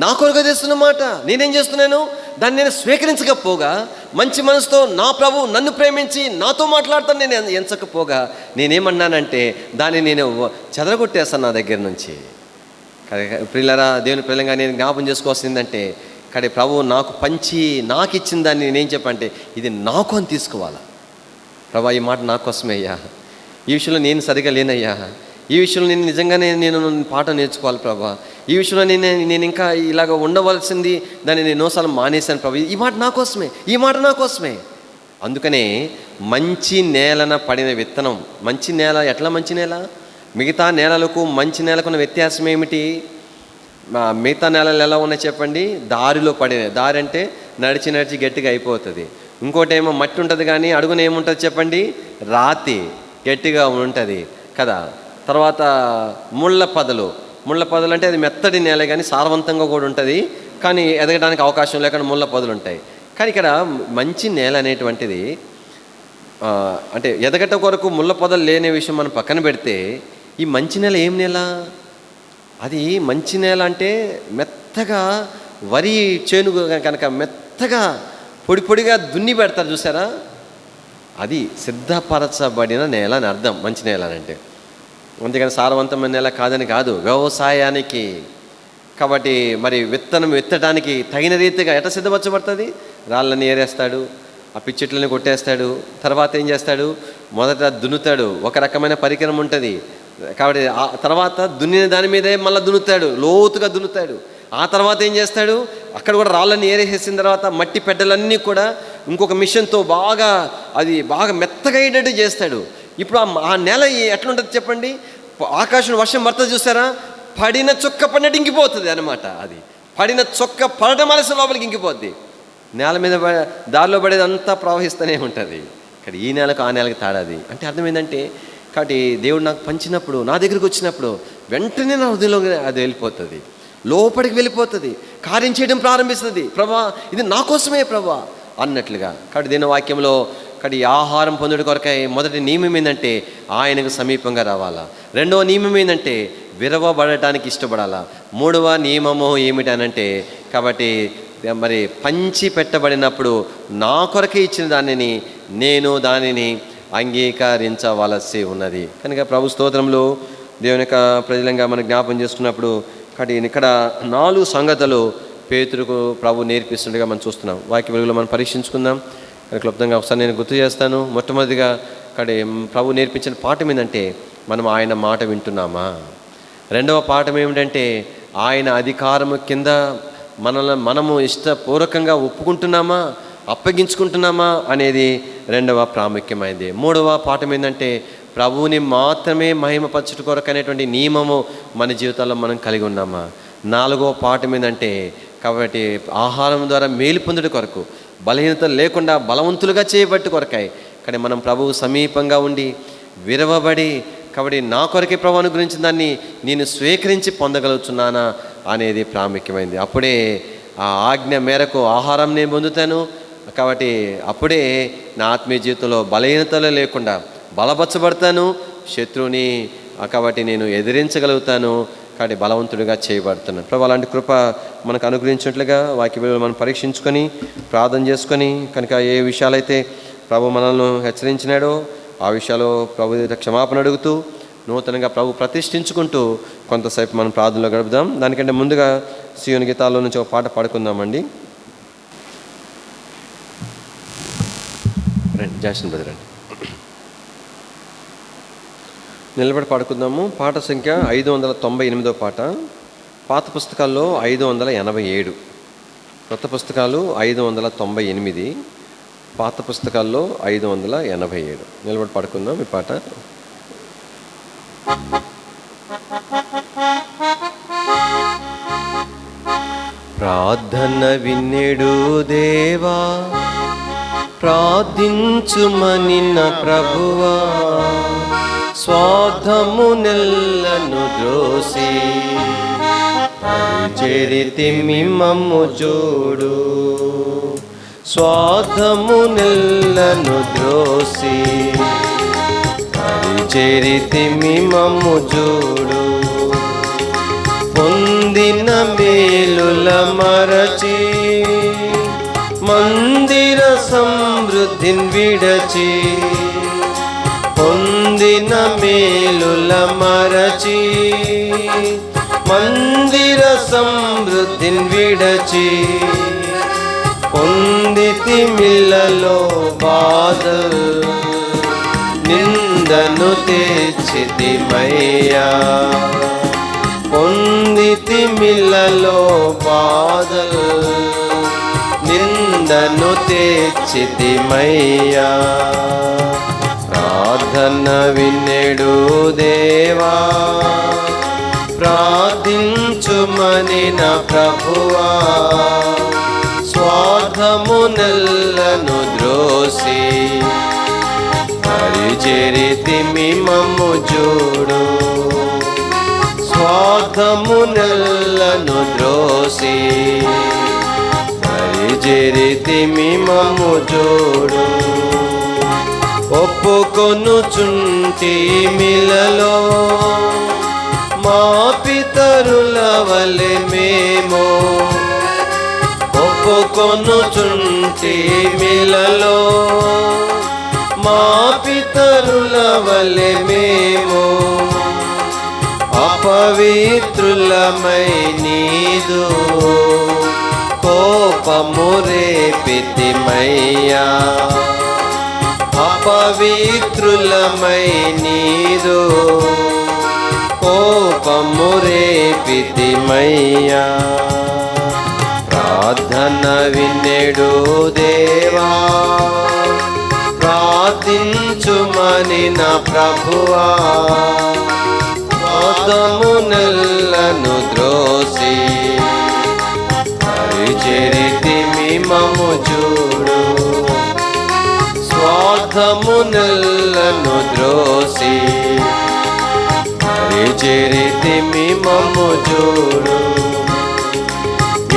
నా కొరకు తెస్తున్న మాట. నేనేం చేస్తున్నాను? దాన్ని నేను స్వీకరించకపోగా, మంచి మనసుతో నా ప్రభు నన్ను ప్రేమించి నాతో మాట్లాడతాను నేను ఎంచకపోగా నేనేమన్నానంటే దాన్ని నేను చెదరగొట్టేస్తాను నా దగ్గర నుంచి. ప్రియులారా, దేవుని పిల్లగా నేను జ్ఞాపం చేసుకోవాల్సిందంటే, కానీ ప్రభు నాకు ఇచ్చిన దాన్ని నేనేం చెప్పంటే ఇది నాకు అని తీసుకోవాలా. ప్రభు ఈ మాట నా కోసమే అయ్యా, ఈ విషయంలో నేను సరిగా లేనయ్యా, ఈ విషయంలో నేను నిజంగానే నేను పాఠం నేర్చుకోవాలి ప్రభా, ఈ విషయంలో నేను ఇంకా ఇలాగ ఉండవలసింది దాన్ని నేను ఎన్నోసార్లు మానేశాను ప్రభు. ఈ మాట నా కోసమే. అందుకనే మంచి నేలన పడిన విత్తనం. మంచి నేల ఎట్లా మంచి నేల? మిగతా నేలలకు మంచి నేలకున్న వ్యత్యాసం ఏమిటి? మిగతా నేలలు ఎలా ఉన్నాయి చెప్పండి? దారిలో పడిన. దారి అంటే నడిచి గట్టిగా అయిపోతుంది. ఇంకోటి ఏమో మట్టి ఉంటుంది, కానీ అడుగున ఏముంటుంది చెప్పండి? రాతి గట్టిగా ఉంటుంది కదా. తర్వాత ముళ్ళ పొదలు అంటే అది మెత్తడి నేల, కానీ సారవంతంగా కూడా ఉంటుంది, కానీ ఎదగడానికి అవకాశం లేకుండా ముళ్ళ పొదలు ఉంటాయి. కానీ ఇక్కడ మంచి నేల అనేటువంటిది అంటే ఎదగట కొరకు ముళ్ళ పొదలు లేని విషయం మనం పక్కన పెడితే, ఈ మంచి నేల ఏం నేల? అది మంచి నేల అంటే మెత్తగా వరి చేనుగు కనుక మెత్తగా పొడిగా దున్ని పెడతారు చూసారా, అది సిద్ధపరచబడిన నేల అని అర్థం మంచి నేల అని అంటే. అంతేకాని సారవంతమైన నేల కాదని కాదు, వ్యవసాయానికి. కాబట్టి మరి విత్తనం విత్తడానికి తగిన రీతిగా ఎట్లా సిద్ధపరచబడుతుంది? రాళ్ళని ఏరేస్తాడు, ఆ పిచ్చెట్లని కొట్టేస్తాడు, తర్వాత ఏం చేస్తాడు? మొదట దున్నుతాడు, ఒక రకమైన పరికరం ఉంటుంది. కాబట్టి ఆ తర్వాత దున్నిన దాని మీదే మళ్ళీ దున్నుతాడు, లోతుగా దున్నుతాడు. ఆ తర్వాత ఏం చేస్తాడు? అక్కడ కూడా రాళ్ళని ఏరేసేసిన తర్వాత మట్టి పెడ్డలన్నీ కూడా ఇంకొక మిషన్తో బాగా మెత్తగా అయ్యేటట్టు చేస్తాడు. ఇప్పుడు ఆ నేల ఎట్లుంటుంది చెప్పండి? ఆకాశం వర్షం పడుతుంది చూసారా, పడిన చొక్క పడినట్టు ఇంకిపోతుంది అనమాట. అది పడిన చొక్క పడటం ఆలస్యం లోపలికి ఇంకిపోద్ది. నేల మీద దారిలో పడేది అంతా ప్రవహిస్తూనే ఉంటుంది. ఇక్కడ ఈ నేలకు ఆ నేలకి తేడాది. అంటే అర్థం ఏంటంటే, కాబట్టి దేవుడు నాకు పంచినప్పుడు, నా దగ్గరికి వచ్చినప్పుడు వెంటనే నా హృదయంలో అది వెళ్ళిపోతుంది, లోపలికి వెళ్ళిపోతుంది, కార్యం చేయడం ప్రారంభిస్తుంది. ప్రభా ఇది నా కోసమే ప్రభా అన్నట్లుగా. కాబట్టి దీని వాక్యంలో కాబట్టి ఆహారం పొందుడు కొరకై మొదటి నియమం ఏంటంటే ఆయనకు సమీపంగా రావాలా. రెండవ నియమం ఏంటంటే విరవబడటానికి ఇష్టపడాలా. మూడవ నియమము ఏమిటనంటే, కాబట్టి మరి పంచి పెట్టబడినప్పుడు నా కొరకే ఇచ్చిన దానిని అంగీకరించవలసి ఉన్నది. కనుక ప్రభు స్తోత్రంలో దేవుని యొక్క ప్రజలంగా మనం జ్ఞాపం చేసుకున్నప్పుడు, కాబట్టి ఇక్కడ 4 సంగతులు పేతురుకు ప్రభు నేర్పిస్తుండగా మనం చూస్తున్నాం. వాక్య వెలుగులో మనం పరీక్షించుకుందాం. క్లుప్తంగా ఒకసారి నేను గుర్తు చేస్తాను. మొట్టమొదటిగా అక్కడ ప్రభు నేర్పించిన పాఠం ఏంటంటే మనం ఆయన మాట వింటున్నామా. రెండవ పాఠం ఏమిటంటే ఆయన అధికారము కింద మనము ఇష్టపూర్వకంగా ఒప్పుకుంటున్నామా, అప్పగించుకుంటున్నామా అనేది రెండవ ప్రాముఖ్యమైనది. మూడవ పాఠం ఏంటంటే ప్రభువుని మాత్రమే మహిమపరచుట కొరకు అనేటువంటి నియమము మన జీవితాల్లో మనం కలిగి ఉన్నామా. నాలుగవ పాఠం ఏంటంటే కాబట్టి ఆహారం ద్వారా మేలు పొందుట కొరకు, బలహీనత లేకుండా బలవంతులుగా చేయబట్టి కొరకాయి కానీ మనం ప్రభువు సమీపంగా ఉండి విరవబడి కాబట్టి నా కొరకే ప్రభు అనుగ్రహించిన దాన్ని నేను స్వీకరించి పొందగలుగుతున్నానా అనేది ప్రాముఖ్యమైనది. అప్పుడే ఆ ఆజ్ఞ మేరకు ఆహారం నేను పొందుతాను. కాబట్టి అప్పుడే నా ఆత్మీయ జీవితంలో బలహీనతలు లేకుండా బలపరచబడతాను, శత్రువుని కాబట్టి నేను ఎదిరించగలుగుతాను, కాబట్టి బలవంతుడిగా చేయబడుతున్నాను. ప్రభు అలాంటి కృప మనకు అనుగ్రహించినట్లుగా వాక్య మనం పరీక్షించుకొని ప్రార్థన చేసుకొని కనుక ఏ విషయాలైతే ప్రభు మనల్ని హెచ్చరించినాడో ఆ విషయాలు ప్రభు దగ్గర క్షమాపణ అడుగుతూ నూతనంగా ప్రభు ప్రతిష్ఠించుకుంటూ కొంతసేపు మనం ప్రార్థనలో గడుపుదాం. దానికంటే ముందుగా సీయోను గీతాల్లో నుంచి ఒక పాట పాడుకుందామండి. రండి జాషన్ బ్రదర్ రండి, నిలబడి పాడుకుందాము. పాట సంఖ్య 598 పాట. పాత పుస్తకాల్లో 587, కొత్త పుస్తకాలు 598, పాత పుస్తకాల్లో 587. నిలబడి పాడుకుందాం ఈ పాట. ప్రార్థన విన్నెడు దేవా, ప్రార్థించుమని నా ప్రభువా, స్వార్థము నెల్లను ద్రోసి పరిచరితి మిమ్మము చూడు. స్వార్థము నెల్లను ద్రోసి పరిచరితి మిమ్మము చూడు. పొందిన మేలుల మరచి మందిర సమృద్ధిని విడచి, పొందిన మేలుల మరచి మందిర సమృద్ధిని విడచి, పొందితి మిల్లలో బాధలు నిందను తెచ్చితిమయ్యా. పొందితి మిల్లలో బాధలు నిందను తెచ్చితిమయ్యా. ప్రార్థన విన్నెడు దేవా, ప్రార్థించుమని నా ప్రభువా, స్వార్థము నెల్లను ద్రోసి పరిచరితి మిమ్మము చూడు. స్వార్థము నెల్లను ద్రోసి పరిచరితి మిమ్మము చూడు. ఒప్పుకొనుచుంటి మిలలో మా పితరుల వలె మేము, ఒప్పుకొనుచుంటి మిలలో మా పితరుల వలె మేము, అపవిత్రులమై నీదు కోపము రేపితిమయ్యా. అపవిత్రులమై నీదు కోపము రేపితిమయ్యా. ప్రార్థన విన్నెడు దేవా, ప్రార్థించుమని నా ప్రభువా, స్వార్థము నెల్లను ద్రోసి పరిచరితి మిమ్మము చూడు. స్వార్థము నెల్లను ద్రోసి పరిచరితి మిమ్మము చూడు.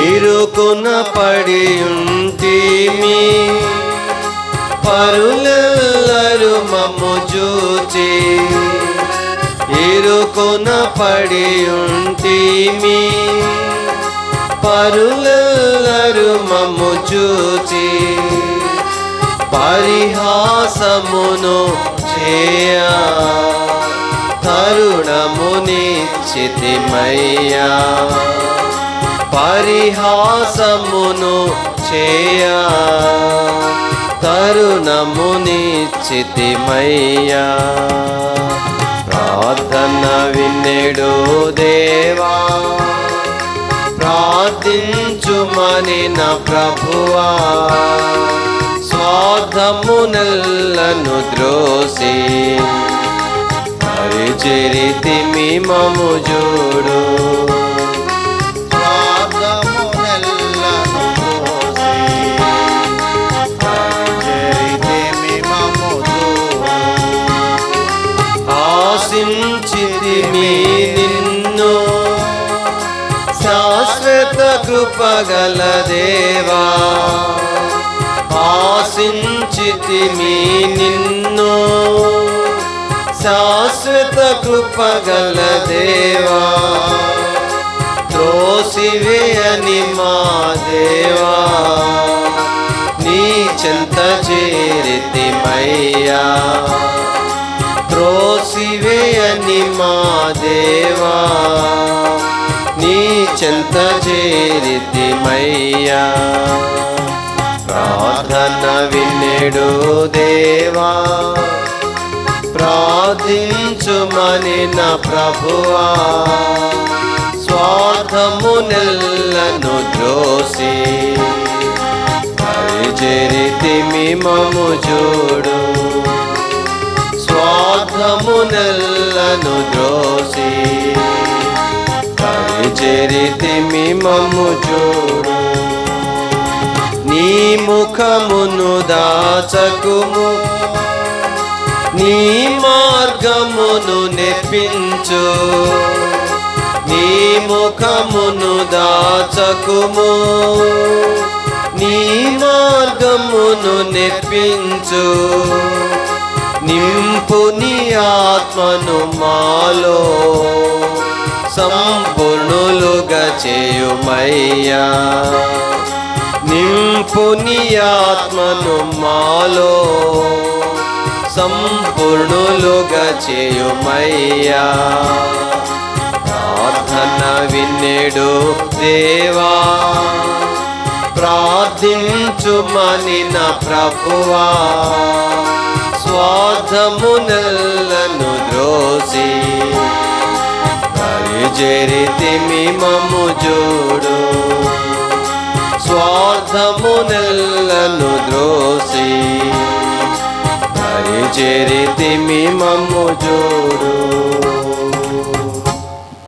ఇరుకున పడి ఉంటిమి పరులెల్లరు మమ్ము చూచి, ఇరుకున పడి ఉంటిమి పరులెల్లరు మమ్ము చూచి, పరిహాసమును చేయ తరుణమునిచ్చితిమయ్యా. పరిహాసమును చేయ తరుణమునిచ్చితిమయ్యా. ప్రార్థన విన్నెడు దేవా, ప్రార్థించుమని నా ప్రభువా. స్వార్థమునెల్లను ద్రోసి పరిచరితిమి మము చూడు. ఆశించితిమి నిన్ను శాశ్వత కృపగల దేవా. ఆశించితిమి నిన్ను శాశ్వత కృపగల దేవా. త్రోసివేయని మా దేవా, నీ చెంత చేరితిమయ్యా. త్రోసివేయని మా దేవా, నీ చెంత చేరితిమయ్యా. ప్రార్థన విన్నెడు దేవా, ప్రార్థించుమని నా ప్రభువా. స్వార్థమునెల్లను ద్రోసి పరిచరితిమి మము చూడు. స్వార్థమునెల్లను ద్రోసి పరిచరితిమి మము చూడు. నీ ముఖమును దాచకుము, నీ మార్గమును నెప్పించు. నీ ముఖమును దాచకుము, నీ మార్గమును నెప్పించు. నింపు నీ ఆత్మను మాలో సంపూర్ణులుగా చేయుమయ్యా. నింపు నీ ఆత్మను మాలో సంపూర్ణులుగా చేయుమయ్యా. ప్రార్థన విన్నెడు దేవా, ప్రార్థించుమని నా ప్రభువా. స్వార్థమునెల్లను ద్రోసి పరిచరితిమి మము చూడు. స్వార్థమునెల్లను ద్రోసి పరిచరితిమి మము చూడు.